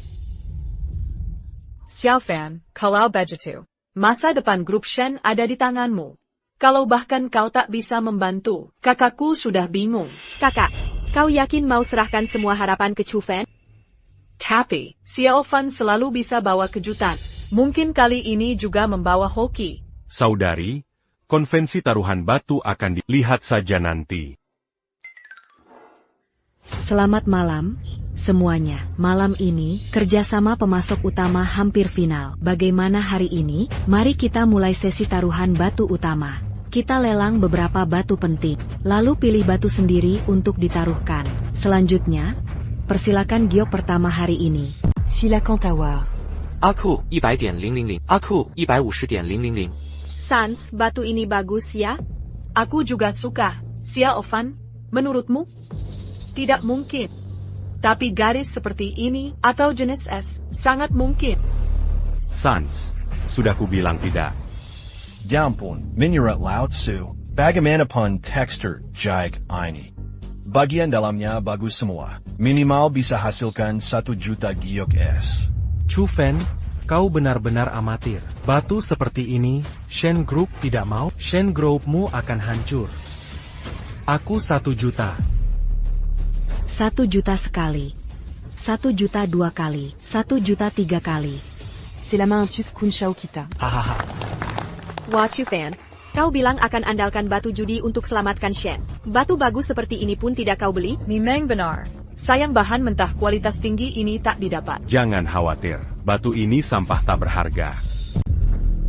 Xiao Fan, kalau begitu, masa depan grup Shen ada di tanganmu. Kalau bahkan kau tak bisa membantu, kakakku sudah bingung. Kakak, kau yakin mau serahkan semua harapan ke Chu Fan? Tapi, Xiao Fan selalu bisa bawa kejutan. Mungkin kali ini juga membawa hoki. Saudari, konvensi taruhan batu akan dilihat saja nanti. Selamat malam, semuanya. Malam ini, kerjasama pemasok utama hampir final. Bagaimana hari ini? Mari kita mulai sesi taruhan batu utama. Kita lelang beberapa batu penting, lalu pilih batu sendiri untuk ditaruhkan. Selanjutnya, persilakan giok pertama hari ini. Silakan tawar. Aku 100.000. Aku 150.000. Sans, batu ini bagus ya? Aku juga suka. Xiao Fan, menurutmu? Tidak mungkin. Tapi garis seperti ini, atau jenis S, sangat mungkin. Sans, sudah kubilang tidak. Jampun, Minurat Lao Tzu, Bagaimana texture Jaig ini. Bagian dalamnya bagus semua. Minimal bisa hasilkan 1 juta giok es. Chu Fan, kau benar-benar amatir. Batu seperti ini, Shen Group tidak mau. Shen Group-mu akan hancur. Aku 1 juta. 1 juta sekali. 1 juta 2 kali. 1 juta 3 kali. C'est la main tuf kun shao kita. Hahaha. Wah Chu Fan, kau bilang akan andalkan batu judi untuk selamatkan Shen. Batu bagus seperti ini pun tidak kau beli? Memang benar. Sayang bahan mentah kualitas tinggi ini tak didapat. Jangan khawatir, batu ini sampah tak berharga.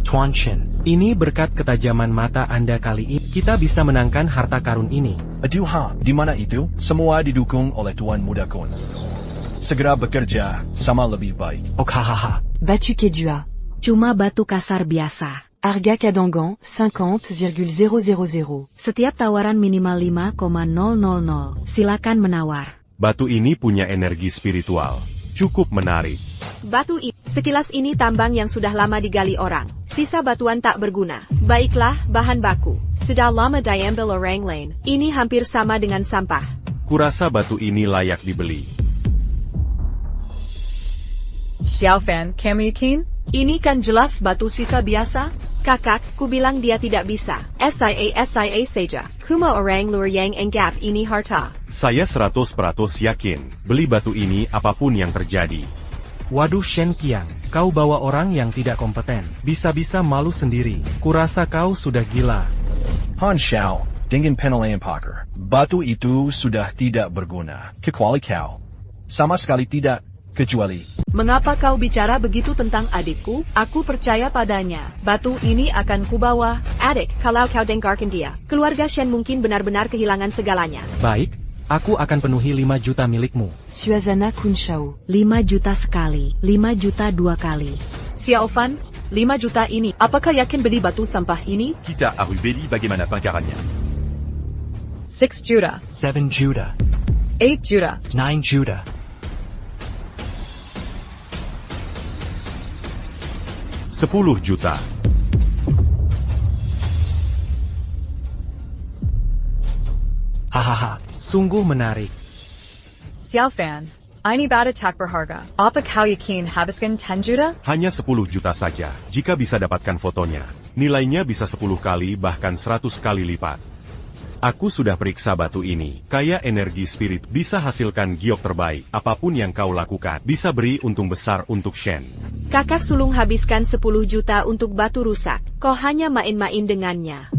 Tuan Shen. Ini berkat ketajaman mata Anda kali ini, kita bisa menangkan harta karun ini. Aduh di mana itu? Semua didukung oleh Tuan Muda Kun. Segera bekerja, sama lebih baik. Ok hahaha. Batu Kedua. Cuma batu kasar biasa. Harga Kadangan, 50,000. Setiap tawaran minimal 5,000. Silakan menawar. Batu ini punya energi spiritual. Cukup menarik. Batu ini, sekilas ini tambang yang sudah lama digali orang. Sisa batuan tak berguna. Baiklah, bahan baku. Sudah lama diambil orang lain. Ini hampir sama dengan sampah. Kurasa batu ini layak dibeli. Xiaofan, kamu yakin? Ini kan jelas batu sisa biasa. Kakak, ku bilang dia tidak bisa. SIA saja. Kuma orang luar yang anggap ini harta. Saya 100% yakin. Beli batu ini apapun yang terjadi. Waduh Shen Qiang, kau bawa orang yang tidak kompeten. Bisa-bisa malu sendiri. Kurasa kau sudah gila. Han Xiao, dengan penilaian pakar, batu itu sudah tidak berguna. Kecuali kau. Sama sekali tidak, kecuali. Mengapa kau bicara begitu tentang adikku? Aku percaya padanya. Batu ini akan kubawa. Adik, kalau kau dengarkan dia, keluarga Shen mungkin benar-benar kehilangan segalanya. Baik, aku akan penuhi 5 juta milikmu. Suazana Kunshao. 5 juta sekali, 5 juta 2 kali. Xiaofan, 5 juta ini. Apakah yakin beli batu sampah ini? Kita Arubeli bagaimana pangkarannya? 6 juta. 7 juta. 8 juta. 9 juta. 10 juta. Hahaha, sungguh menarik. Xiaofan, ini batu tak berharga. Apa kau yakin habiskan 10 juta? Hanya 10 juta saja. Jika bisa dapatkan fotonya, nilainya bisa 10 kali bahkan 100 kali lipat. Aku sudah periksa batu ini. Kaya energi spirit, bisa hasilkan giok terbaik. Apapun yang kau lakukan, bisa beri untung besar untuk Shen. Kakak sulung habiskan 10 juta untuk batu rusak. Kau hanya main-main dengannya.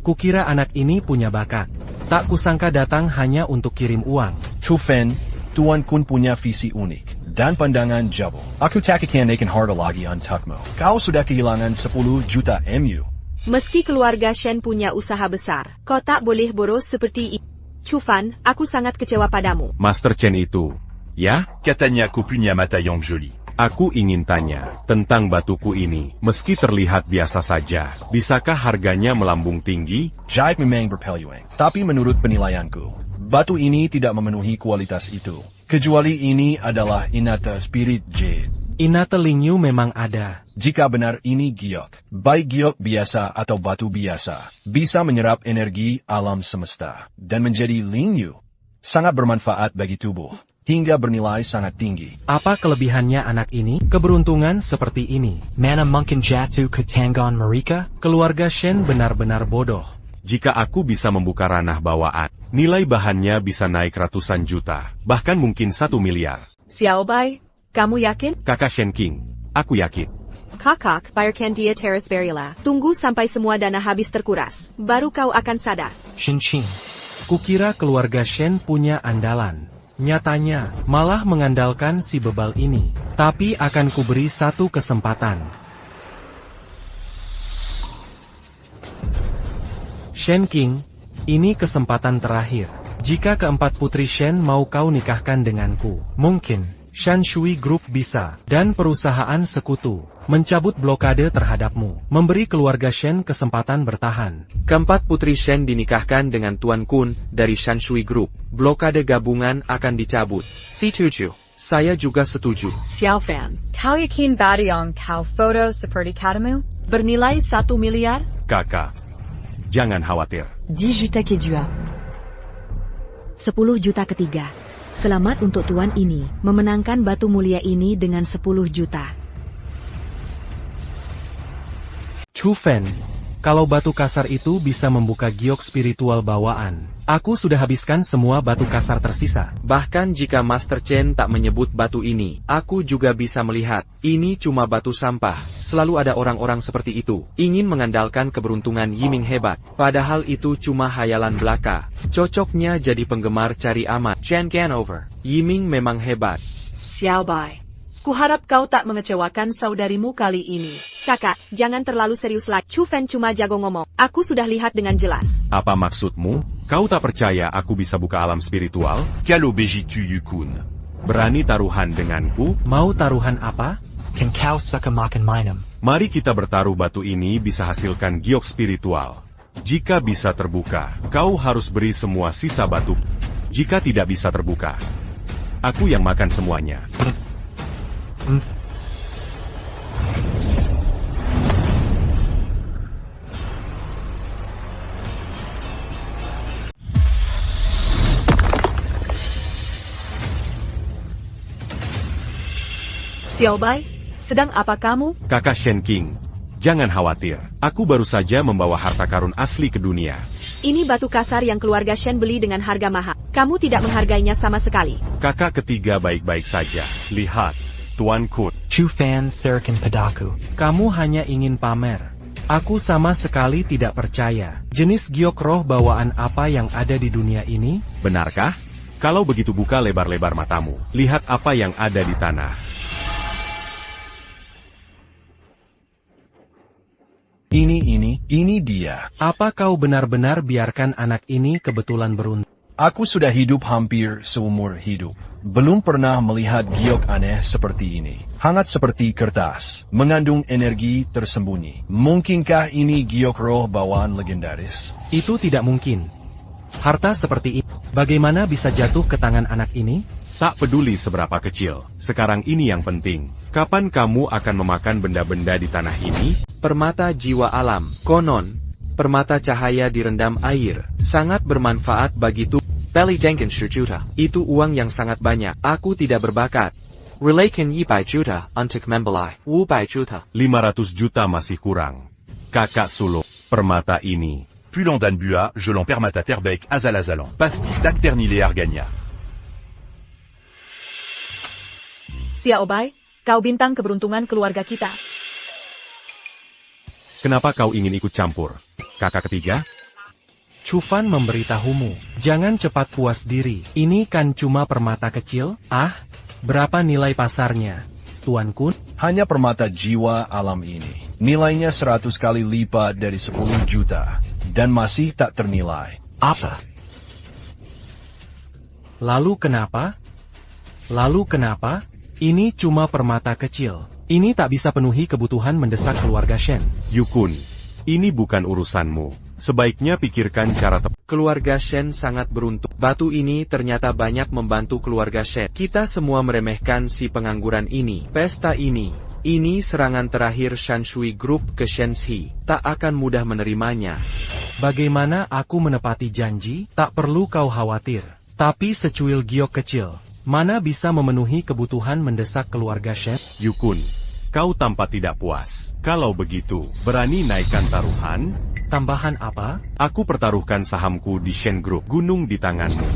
Kukira anak ini punya bakat. Tak kusangka datang hanya untuk kirim uang. Chu Fen, Tuan Kun punya visi unik dan pandangan jauh. Aku tak akan naikkan harga lagi untukmu. Kau sudah kehilangan 10 juta MU. Meski keluarga Shen punya usaha besar, kau tak boleh boros seperti ini. Chu Fan, aku sangat kecewa padamu. Master Chen itu, ya? Katanya aku punya mata yang joli. Aku ingin tanya tentang batuku ini. Meski terlihat biasa saja, bisakah harganya melambung tinggi? Jahit memang berpeluang, tapi menurut penilaianku, batu ini tidak memenuhi kualitas itu. Kecuali ini adalah Inata Spirit Jade. Inata Lingyu memang ada. Jika benar ini giok, baik giok biasa atau batu biasa, bisa menyerap energi alam semesta dan menjadi Lingyu. Sangat bermanfaat bagi tubuh, hingga bernilai sangat tinggi. Apa kelebihannya anak ini? Keberuntungan seperti ini. Mana mungkin jatuh ke tangan mereka? Keluarga Shen benar-benar bodoh. Jika aku bisa membuka ranah bawaan, nilai bahannya bisa naik ratusan juta, bahkan mungkin 1 miliar. Xiao Bai, kamu yakin? Kakak Shen King, aku yakin. Kakak, bayarkan dia teras Berila. Tunggu sampai semua dana habis terkuras. Baru kau akan sadar. Shin. Kukira keluarga Shen punya andalan. Nyatanya, malah mengandalkan si bebal ini. Tapi akan kuberi satu kesempatan. Shen King, ini kesempatan terakhir. Jika keempat putri Shen mau kau nikahkan denganku, mungkin Shanshui Group bisa, dan perusahaan sekutu, mencabut blokade terhadapmu, memberi keluarga Shen kesempatan bertahan. Keempat putri Shen dinikahkan dengan Tuan Kun dari Shanshui Group. Blokade gabungan akan dicabut. Setuju. Saya juga setuju. Xiaofan, Kau yakin batu yang kau foto seperti katamu? bernilai 1 miliar? Kakak, jangan khawatir. 10 juta kedua. 10 juta ketiga. Selamat untuk tuan ini, memenangkan batu mulia ini dengan 10 juta. Chu Fen, kalau batu kasar itu bisa membuka giok spiritual bawaan, aku sudah habiskan semua batu kasar tersisa. Bahkan jika Master Chen tak menyebut batu ini, aku juga bisa melihat, ini cuma batu sampah. Selalu ada orang-orang seperti itu, ingin mengandalkan keberuntungan Yiming hebat. Padahal itu cuma hayalan belaka. Cocoknya jadi penggemar cari aman. Chen Canover, Yiming memang hebat. Xiao Bai, kuharap kau tak mengecewakan saudarimu kali ini. Kakak, jangan terlalu serius lagi. Chu Fen cuma jago ngomong. Aku sudah lihat dengan jelas. Apa maksudmu? Kau tak percaya aku bisa buka alam spiritual? Kalo bejitu Yukun. Berani taruhan denganku? Mau taruhan apa? can Kau Sukamakan Minum. Mari kita bertaruh batu ini bisa hasilkan giok spiritual. Jika bisa terbuka, kau harus beri semua sisa batu. Jika tidak bisa terbuka, aku yang makan semuanya. Xiaobai, sedang apa kamu? Kakak Shen King, jangan khawatir. Aku baru saja membawa harta karun asli ke dunia. Ini batu kasar yang keluarga Shen beli dengan harga mahal. Kamu tidak menghargainya sama sekali. Kakak ketiga baik-baik saja. Lihat, Tuan Kut. Chu Fan Sarakin Padaku. Kamu hanya ingin pamer. Aku sama sekali tidak percaya. Jenis giok roh bawaan apa yang ada di dunia ini? Benarkah? Kalau begitu buka lebar-lebar matamu. Lihat apa yang ada di tanah. Ini dia. Apa kau benar-benar biarkan anak ini kebetulan beruntung? Aku sudah hidup hampir seumur hidup. Belum pernah melihat giok aneh seperti ini. Hangat seperti kertas, mengandung energi tersembunyi. Mungkinkah ini giok roh bawaan legendaris? Itu tidak mungkin. Harta seperti ini, bagaimana bisa jatuh ke tangan anak ini? Tak peduli seberapa kecil, sekarang ini yang penting. Kapan kamu akan memakan benda-benda di tanah ini? Permata jiwa alam. Konon, permata cahaya direndam air, sangat bermanfaat bagi tubuh. Belly Jenkins 10 juta. Itu uang yang sangat banyak. Aku tidak berbakat. Relakan 100 juta untuk membeli 500 juta. 500 juta masih kurang. Kakak sulung, permata ini. Pulan dan Bua, Jolan Permata Terbeek Azalazalan. Pasti Tak Ternile Argania. Xiaobai, kau bintang keberuntungan keluarga kita. Kenapa kau ingin ikut campur? Kakak ketiga? Chu Fan memberitahumu, jangan cepat puas diri. Ini kan cuma permata kecil. Berapa nilai pasarnya, Tuan Kun? Hanya permata jiwa alam ini. Nilainya 100 kali lipat dari 10 juta. Dan masih tak ternilai. Apa? Lalu kenapa? Ini cuma permata kecil. Ini tak bisa penuhi kebutuhan mendesak keluarga Shen. Yukun, ini bukan urusanmu. Sebaiknya pikirkan cara tepat. Keluarga Shen sangat beruntung. Batu ini ternyata banyak membantu keluarga Shen. Kita semua meremehkan si pengangguran ini. Pesta ini serangan terakhir Shanshui Group ke Shenxi. Tak akan mudah menerimanya. Bagaimana aku menepati janji? Tak perlu kau khawatir. Tapi secuil giok kecil, mana bisa memenuhi kebutuhan mendesak keluarga Shen? Yukun, kau tampak tidak puas. Kalau begitu, berani naikkan taruhan? Tambahan apa? Aku pertaruhkan sahamku di Shen Group. Gunung di tanganmu.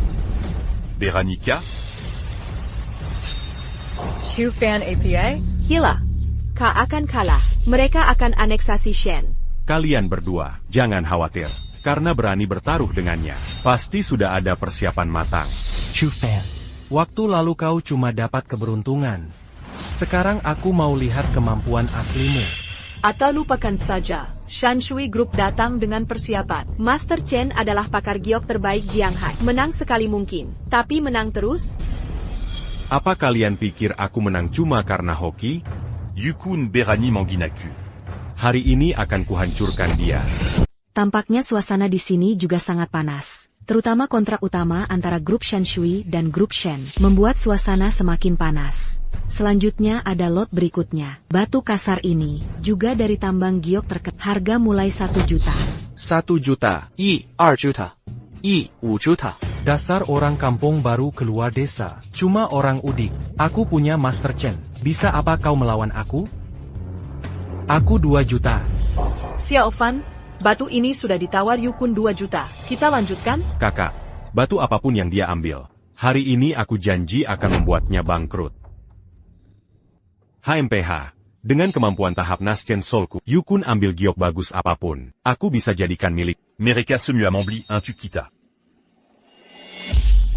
Beranika? Chu Fan APA? Gila. Kau akan kalah. Mereka akan aneksasi Shen. Kalian berdua, jangan khawatir. Karena berani bertaruh dengannya. Pasti sudah ada persiapan matang. Chu Fan. Waktu lalu kau cuma dapat keberuntungan. Sekarang aku mau lihat kemampuan aslimu. Atau lupakan saja. Shanshui Group datang dengan persiapan. Master Chen adalah pakar giok terbaik Jianghai. Menang sekali mungkin. Tapi menang terus? Apa kalian pikir aku menang cuma karena hoki? Yukun Berani Manginaku. Hari ini akan kuhancurkan dia. Tampaknya suasana di sini juga sangat panas. Terutama kontrak utama antara grup Shanshui dan grup Shen membuat suasana semakin panas. Selanjutnya ada lot berikutnya. Batu kasar ini juga dari tambang giok terkenal. Harga mulai 1 juta. 1 juta. 2 juta. 5 juta. Dasar orang kampung baru keluar desa. Cuma orang udik. Aku punya Master Chen. Bisa apa kau melawan aku? Aku 2 juta. Xiao Fan, batu ini sudah ditawar Yukun 2 juta. Kita lanjutkan? Kakak, batu apapun yang dia ambil. Hari ini aku janji akan membuatnya bangkrut. HMPH, dengan kemampuan tahap Nasken Solku, Yukun ambil giok bagus apapun. Aku bisa jadikan milik. Mereka semua membeli un kita.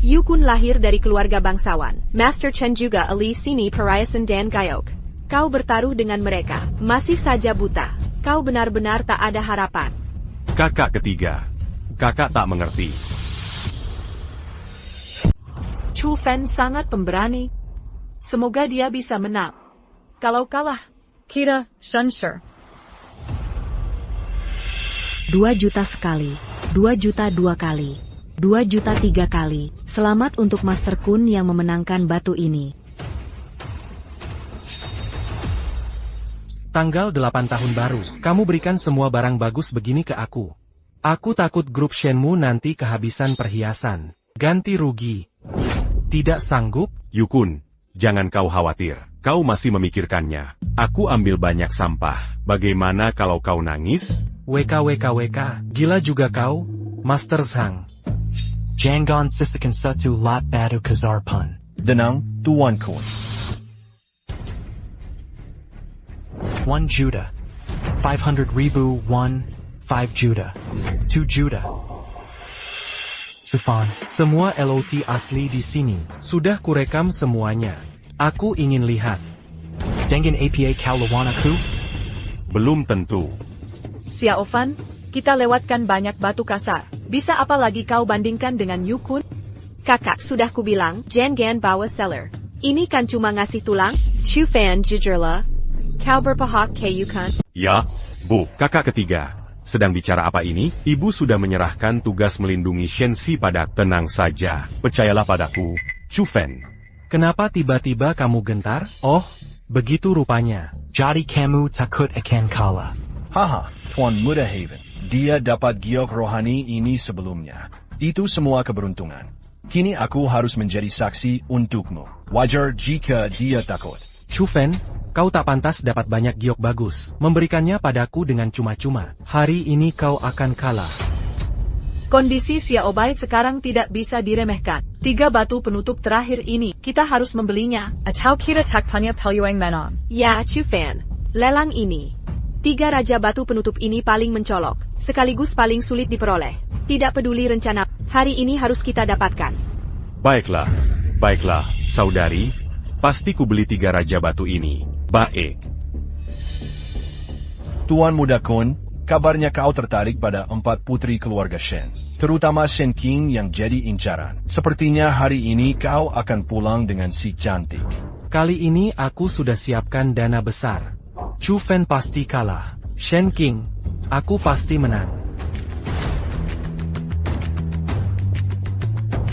Yukun lahir dari keluarga bangsawan. Master Chen juga ahli seni perhiasan dan gayok. Kau bertaruh dengan mereka, masih saja buta. Kau benar-benar tak ada harapan. Kakak ketiga. Kakak tak mengerti. Chu Fan sangat pemberani. Semoga dia bisa menang. Kalau kalah, kita sure. 2 juta sekali, 2 juta 2 kali, 2 juta 3 kali. Selamat untuk Master Kun yang memenangkan batu ini. Tanggal 8 tahun baru, kamu berikan semua barang bagus begini ke aku. Aku takut grup Shenmu nanti kehabisan perhiasan. Ganti rugi. Tidak sanggup? Yukun, jangan kau khawatir. Kau masih memikirkannya. Aku ambil banyak sampah. Bagaimana kalau kau nangis? WK, gila juga kau, Master Zhang. Jangon Sisakan Satu Lot Batu Kazarpun. Denang, Tuan Kun. 1 juta. 500,000 1, 5 juta. 2 juta. Sufan. Semua LOT asli di sini. Sudah kurekam semuanya. Aku ingin lihat. Dengan APA Kalawanaku? Belum tentu. Xiaofan, kita lewatkan banyak batu kasar. Bisa apa lagi kau bandingkan dengan Yukun? Kakak, sudah kubilang, jangan bawa seller. Ini kan cuma ngasih tulang. Chu Fan jujurlah. Kau berpihak ke Yukun. Ya, Bu, kakak ketiga. Sedang bicara apa ini? Ibu sudah menyerahkan tugas melindungi Shenxi pada. Tenang saja, percayalah padaku, Chu Fan. Kenapa tiba-tiba kamu gentar? Oh, begitu rupanya. Jadi kamu takut akan kalah. Haha, Tuan Muda Haven. Dia dapat giok rohani ini sebelumnya. Itu semua keberuntungan. Kini aku harus menjadi saksi untukmu. Wajar jika dia takut. Chu Fan, kau tak pantas dapat banyak giok bagus. Memberikannya padaku dengan cuma-cuma. Hari ini kau akan kalah. Kondisi Xiaobai sekarang tidak bisa diremehkan. 3 batu penutup terakhir ini, kita harus membelinya. Atau kita takpunya peluang menang. Ya, Chu Fan. Lelang ini. 3 raja batu penutup ini paling mencolok, sekaligus paling sulit diperoleh. Tidak peduli rencana, hari ini harus kita dapatkan. Baiklah, saudari. Pasti ku beli 3 raja batu ini. Baik. Tuan Muda Kun, kabarnya kau tertarik pada 4 putri keluarga Shen. Terutama Shen King yang jadi incaran. Sepertinya hari ini kau akan pulang dengan si cantik. Kali ini aku sudah siapkan dana besar. Chu Fan pasti kalah. Shen King, aku pasti menang.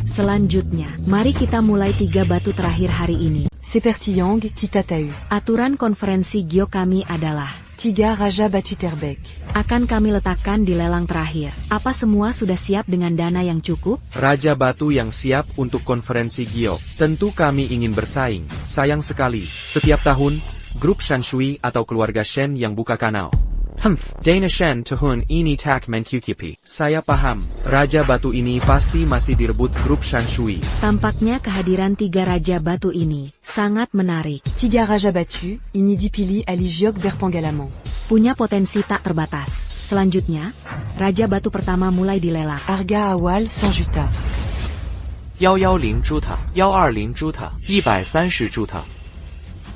Selanjutnya, mari kita mulai 3 batu terakhir hari ini. C'est parti Yang, kita tahu. Aturan konferensi Gyo kami adalah 3 Raja Batu Terbek. akan kami letakkan di lelang terakhir. Apa semua sudah siap dengan dana yang cukup? Raja Batu yang siap untuk konferensi Giok. Tentu kami ingin bersaing. Sayang sekali, setiap tahun, grup Shanshui atau keluarga Shen yang buka kanal. Dana Shen tahun ini tak mencukupi. Saya paham, Raja Batu ini pasti masih direbut grup Shanshui. Tampaknya kehadiran 3 Raja Batu ini sangat menarik. 3 Raja Batu, ini dipilih Ali Giok Berpengalaman. Punya potensi tak terbatas. Selanjutnya, Raja Batu pertama mulai dilelang. Harga awal 100 juta. 110 juta, 120 juta, 130 juta.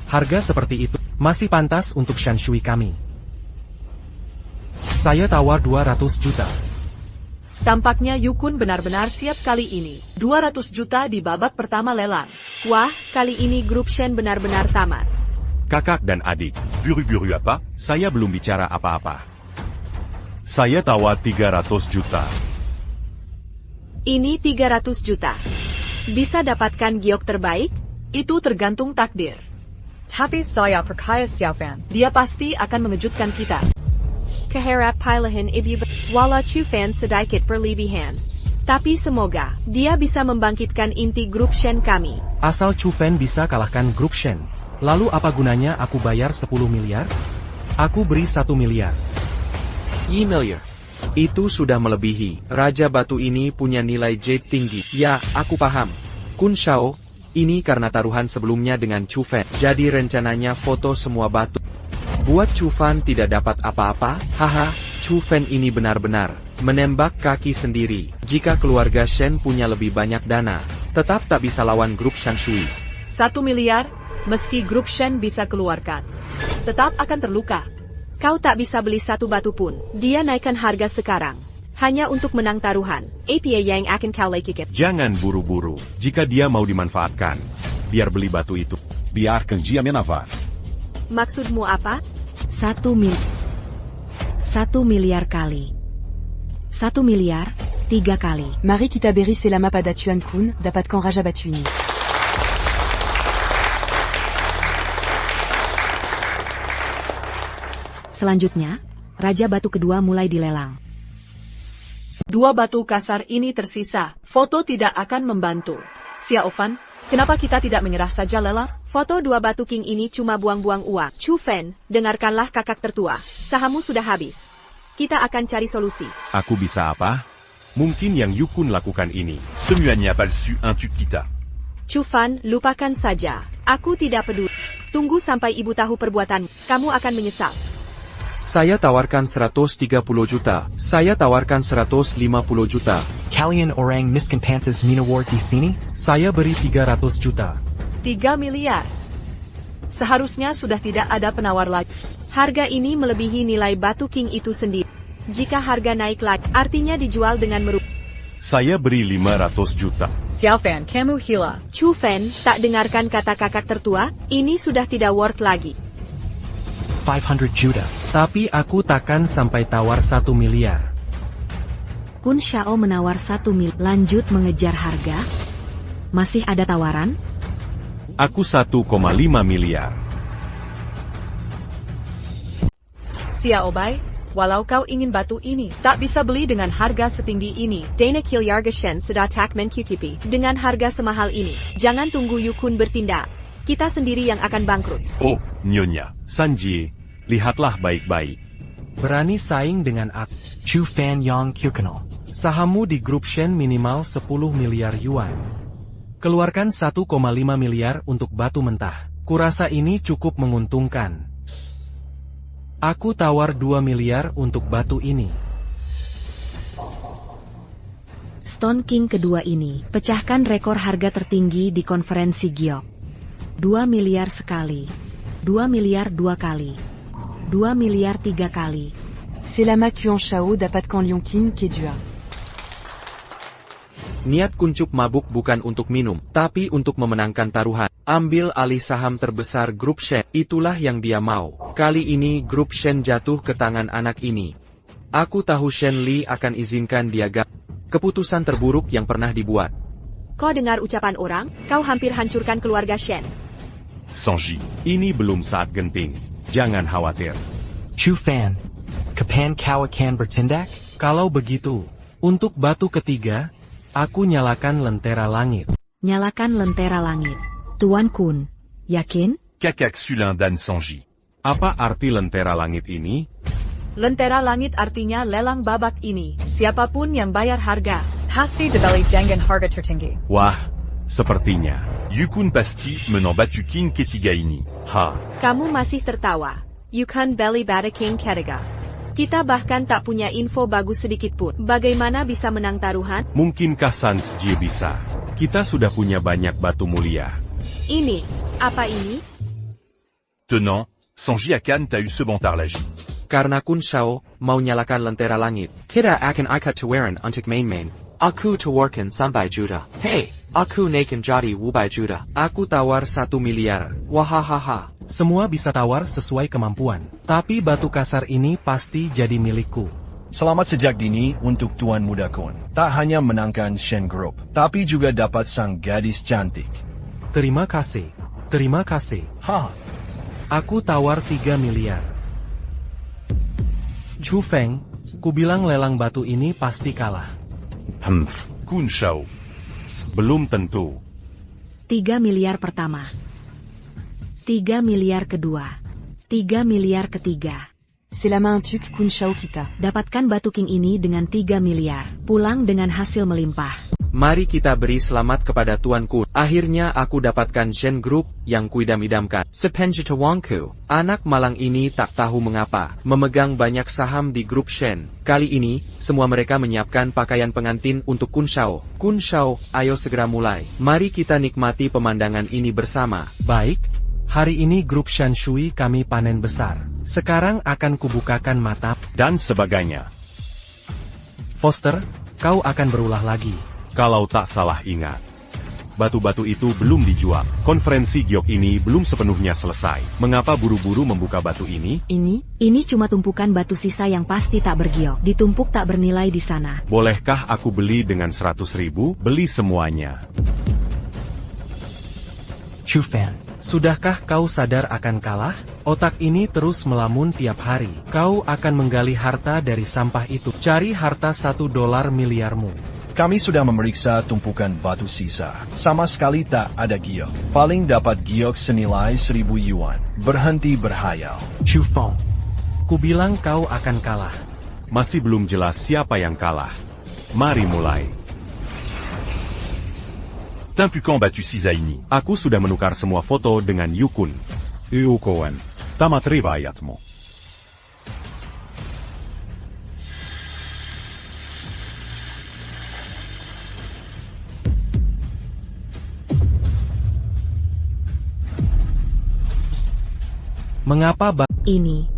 Harga seperti itu masih pantas untuk Shanshui kami. Saya tawar 200 juta. Tampaknya Yukun benar-benar siap kali ini. 200 juta di babak pertama lelang. Wah, kali ini grup Shen benar-benar tamat. Kakak dan adik, Buru-buru apa? saya belum bicara apa-apa. Saya tawar 300 juta. Ini 300 juta. Bisa dapatkan giok terbaik? Itu tergantung takdir. Tapi saya percaya Xiaofan. Dia pasti akan mengejutkan kita. Keharap pilahan ibu wala Chu Fan sedikit berlebihan. Tapi semoga dia bisa membangkitkan inti grup Shen kami. Asal Chu Fan bisa kalahkan grup Shen. Lalu apa gunanya aku bayar 10 miliar? Aku beri 1 miliar. 1 miliar. Itu sudah melebihi. Raja Batu ini punya nilai J tinggi. Ya, aku paham. Kun Shao, ini karena taruhan sebelumnya dengan Chu Fan. Jadi rencananya foto semua batu. Buat Chu Fan tidak dapat apa-apa, haha, Chu Fan ini benar-benar menembak kaki sendiri. Jika keluarga Shen punya lebih banyak dana, tetap tak bisa lawan grup Shanshui. 1 miliar, meski grup Shen bisa keluarkan, tetap akan terluka. Kau tak bisa beli 1 batu pun. Dia naikkan harga sekarang. Hanya untuk menang taruhan. APA yang akan kau lekikit. Jangan buru-buru. Jika dia mau dimanfaatkan, biar beli batu itu. Biarkan dia menafar. Maksudmu apa? 1 miliar kali. 1 miliar, 3 kali. Mari kita beri selama pada Tuan Kun, dapatkan Raja Batu ini. Selanjutnya, Raja Batu kedua mulai dilelang. 2 batu kasar ini tersisa. Foto tidak akan membantu. Xiaofan, kenapa kita tidak menyerah saja lelang? Foto 2 batu king ini cuma buang-buang uang. Chu Fan, dengarkanlah kakak tertua. Sahammu sudah habis. Kita akan cari solusi. Aku bisa apa? Mungkin yang Yukun lakukan ini. Celui-là n'y a pas su un tu kita. Chu Fan, lupakan saja. Aku tidak peduli. Tunggu sampai ibu tahu perbuatan. Kamu akan menyesal. Saya tawarkan 130 juta. Saya tawarkan 150 juta. Kalian orang miskin pantas minawar di sini? Saya beri 300 juta. 3 miliar. Seharusnya sudah tidak ada penawar lagi. Harga ini melebihi nilai batu king itu sendiri. Jika harga naik lagi, artinya dijual dengan merugi. Saya beri 500 juta. Xiaofan, kamu gila. Chu Fan, tak dengarkan kata kakak tertua, ini sudah tidak worth lagi. 500 juta. Tapi aku takkan sampai tawar 1 miliar. Kun Shao menawar 1 miliar. Lanjut mengejar harga. Masih ada tawaran? Aku 1,5 miliar. Xiaobai, walau kau ingin batu ini, tak bisa beli dengan harga setinggi ini. Dana Kilyarga Shen sudah tak mencukupi. Dengan harga semahal ini, jangan tunggu Yukun bertindak. Kita sendiri yang akan bangkrut. Oh, Nyonya, Sanji, lihatlah baik-baik. Berani saing dengan aku. Chu Fan Yang Kyukenal. Sahammu di grup Shen minimal 10 miliar yuan. Keluarkan 1,5 miliar untuk batu mentah. Kurasa ini cukup menguntungkan. Aku tawar 2 miliar untuk batu ini. Stone King kedua ini pecahkan rekor harga tertinggi di konferensi Giok. 2 miliar sekali. 2 miliar 2 kali. 2 miliar 3 kali. Selama Tuan Shao dapatkan Yongqin Kedua. Niat kuncup mabuk bukan untuk minum, tapi untuk memenangkan taruhan. Ambil alih saham terbesar grup Shen. Itulah yang dia mau. Kali ini grup Shen jatuh ke tangan anak ini. Aku tahu Shen Li akan izinkan dia keputusan terburuk yang pernah dibuat. Kau dengar ucapan orang, kau hampir hancurkan keluarga Shen. Sanji, ini belum saat genting. Jangan khawatir. Chu Fan, kapan kau akan bertindak? Kalau begitu, untuk batu ketiga, aku nyalakan lentera langit. Nyalakan lentera langit. Tuan Kun, yakin? Kakak Sulin dan Sanji. Apa arti lentera langit ini? Lentera langit artinya lelang babak ini. Siapapun yang bayar harga. Pasti dibeli dengan harga tertinggi. Wah, sepertinya. Yukun pasti menang batu king ketiga ini. Ha. Kamu masih tertawa. Yukun belly batu king ketiga. Kita bahkan tak punya info bagus sedikit pun. Bagaimana bisa menang taruhan? Mungkinkah Sanji bisa? Kita sudah punya banyak batu mulia. Ini, apa ini? Tenant, Sanji akan tahu sebentar lagi. Karena Kun Shao mau nyalakan lentera langit. Kita akan ikat tawaran untuk main-main. Aku tawarkan sampai juta. Hey, aku naikin jadi 2 juta. Aku tawar 1 miliar. Wahahaha. Semua bisa tawar sesuai kemampuan. Tapi batu kasar ini pasti jadi milikku. Selamat sejak dini untuk Tuan Muda Kun. Tak hanya menangkan Shen Group, tapi juga dapat sang gadis cantik. Terima kasih. Terima kasih. Aku tawar 3 miliar. Chu Feng, kubilang lelang batu ini pasti kalah. Kun Shao. Belum tentu. 3 miliar pertama. 3 miliar kedua. 3 miliar ketiga. Selama un truc Kun Shao kita. Dapatkan batu king ini dengan 3 miliar. Pulang dengan hasil melimpah. Mari kita beri selamat kepada Tuan Kun. Akhirnya aku dapatkan Shen Group yang kuidam-idamkan. Sepenjuta wangku. Anak malang ini tak tahu mengapa memegang banyak saham di grup Shen. Kali ini, semua mereka menyiapkan pakaian pengantin untuk Kun Shao. Kun Shao, ayo segera mulai. Mari kita nikmati pemandangan ini bersama. Baik, hari ini grup Shen Shui kami panen besar. Sekarang akan kubukakan mata. Dan sebagainya. Foster, kau akan berulah lagi. Kalau tak salah ingat. batu-batu itu belum dijual. Konferensi giok ini belum sepenuhnya selesai. Mengapa buru-buru membuka batu ini? Ini cuma tumpukan batu sisa yang pasti tak bergiok. Ditumpuk tak bernilai di sana. Bolehkah aku beli dengan 100.000? Beli semuanya. Chu Fan, Sudahkah kau sadar akan kalah? Otak ini terus melamun tiap hari. Kau akan menggali harta dari sampah itu. Cari harta $1 miliarmu. Kami sudah memeriksa tumpukan batu sisa. Sama sekali tak ada giok. Paling dapat giok senilai 1.000 yuan. Berhenti berhayal. Chu Feng, Kubilang kau akan kalah. Masih belum jelas siapa yang kalah. Mari mulai. T'as pu quand battu Sisaini? Aku sudah menukar semua foto dengan Yukun. Yukoen, tämä trivaajatmo. Mengapa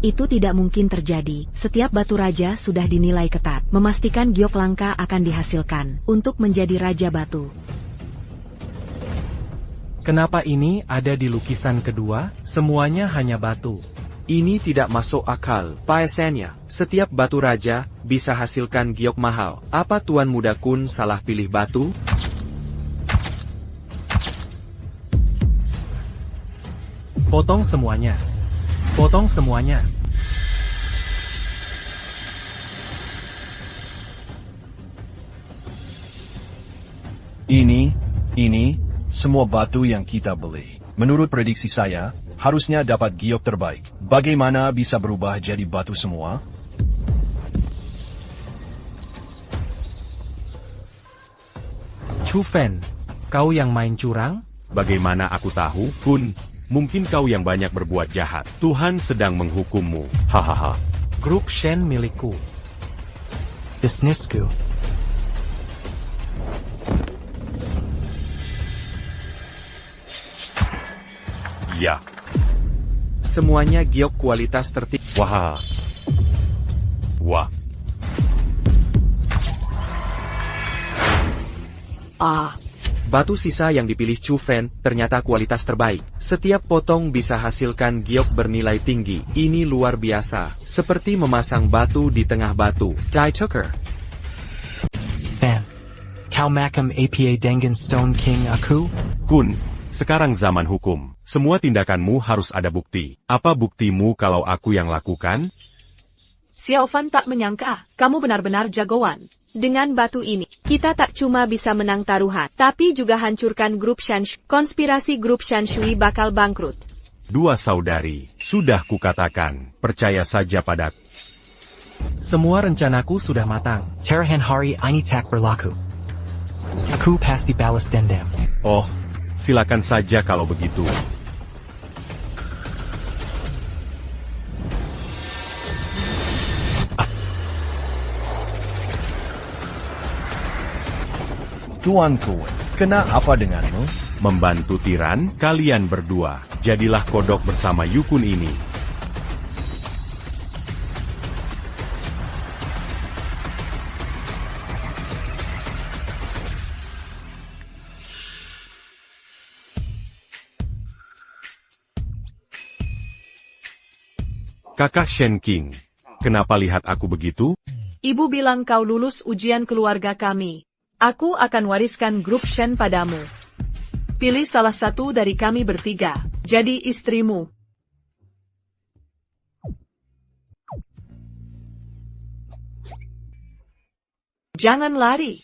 Itu tidak mungkin terjadi. Setiap batu raja sudah dinilai ketat. Memastikan giok langka akan dihasilkan untuk menjadi raja batu. Kenapa ini ada di lukisan kedua? Semuanya hanya batu. Ini tidak masuk akal. Paesennya, setiap batu raja bisa hasilkan giok mahal. Apa Tuan Muda Kun salah pilih batu? Potong semuanya. Potong semuanya. Ini, semua batu yang kita beli. Menurut prediksi saya, harusnya dapat giok terbaik. Bagaimana bisa berubah jadi batu semua? Chu Fan, kau yang main curang? Bagaimana aku tahu, Kun? Mungkin kau yang banyak berbuat jahat. Tuhan sedang menghukummu. Hahaha. Grup Shen milikku. Bisnisku. Ya. Semuanya giok kualitas tertinggi. Wah. Wah. Batu sisa yang dipilih Chu Fan ternyata kualitas terbaik. Setiap potong bisa hasilkan giok bernilai tinggi. Ini luar biasa. Seperti memasang batu di tengah batu. Dai Tucker. Fan, kau makam APA Dengan Stone King aku? Kun, sekarang zaman hukum. Semua tindakanmu harus ada bukti. Apa buktimu kalau aku yang lakukan? Xiao Fan tak menyangka, kamu benar-benar jagoan. Dengan batu ini, kita tak cuma bisa menang taruhan, tapi juga hancurkan grup Shanshui. Konspirasi grup Shanshui bakal bangkrut. Dua saudari, sudah kukatakan, percaya saja padaku. Semua rencanaku sudah matang. Terahan hari ini tak berlaku. Aku pasti balas dendam. Oh, silakan saja kalau begitu. Tuan Kun, kena apa denganmu? Membantu tiran, kalian berdua. Jadilah kodok bersama Yukun ini. Kakak Shen King, kenapa lihat aku begitu? Ibu bilang kau lulus ujian keluarga kami. Aku akan wariskan grup Shen padamu. Pilih salah satu dari kami bertiga, jadi istrimu. Jangan lari.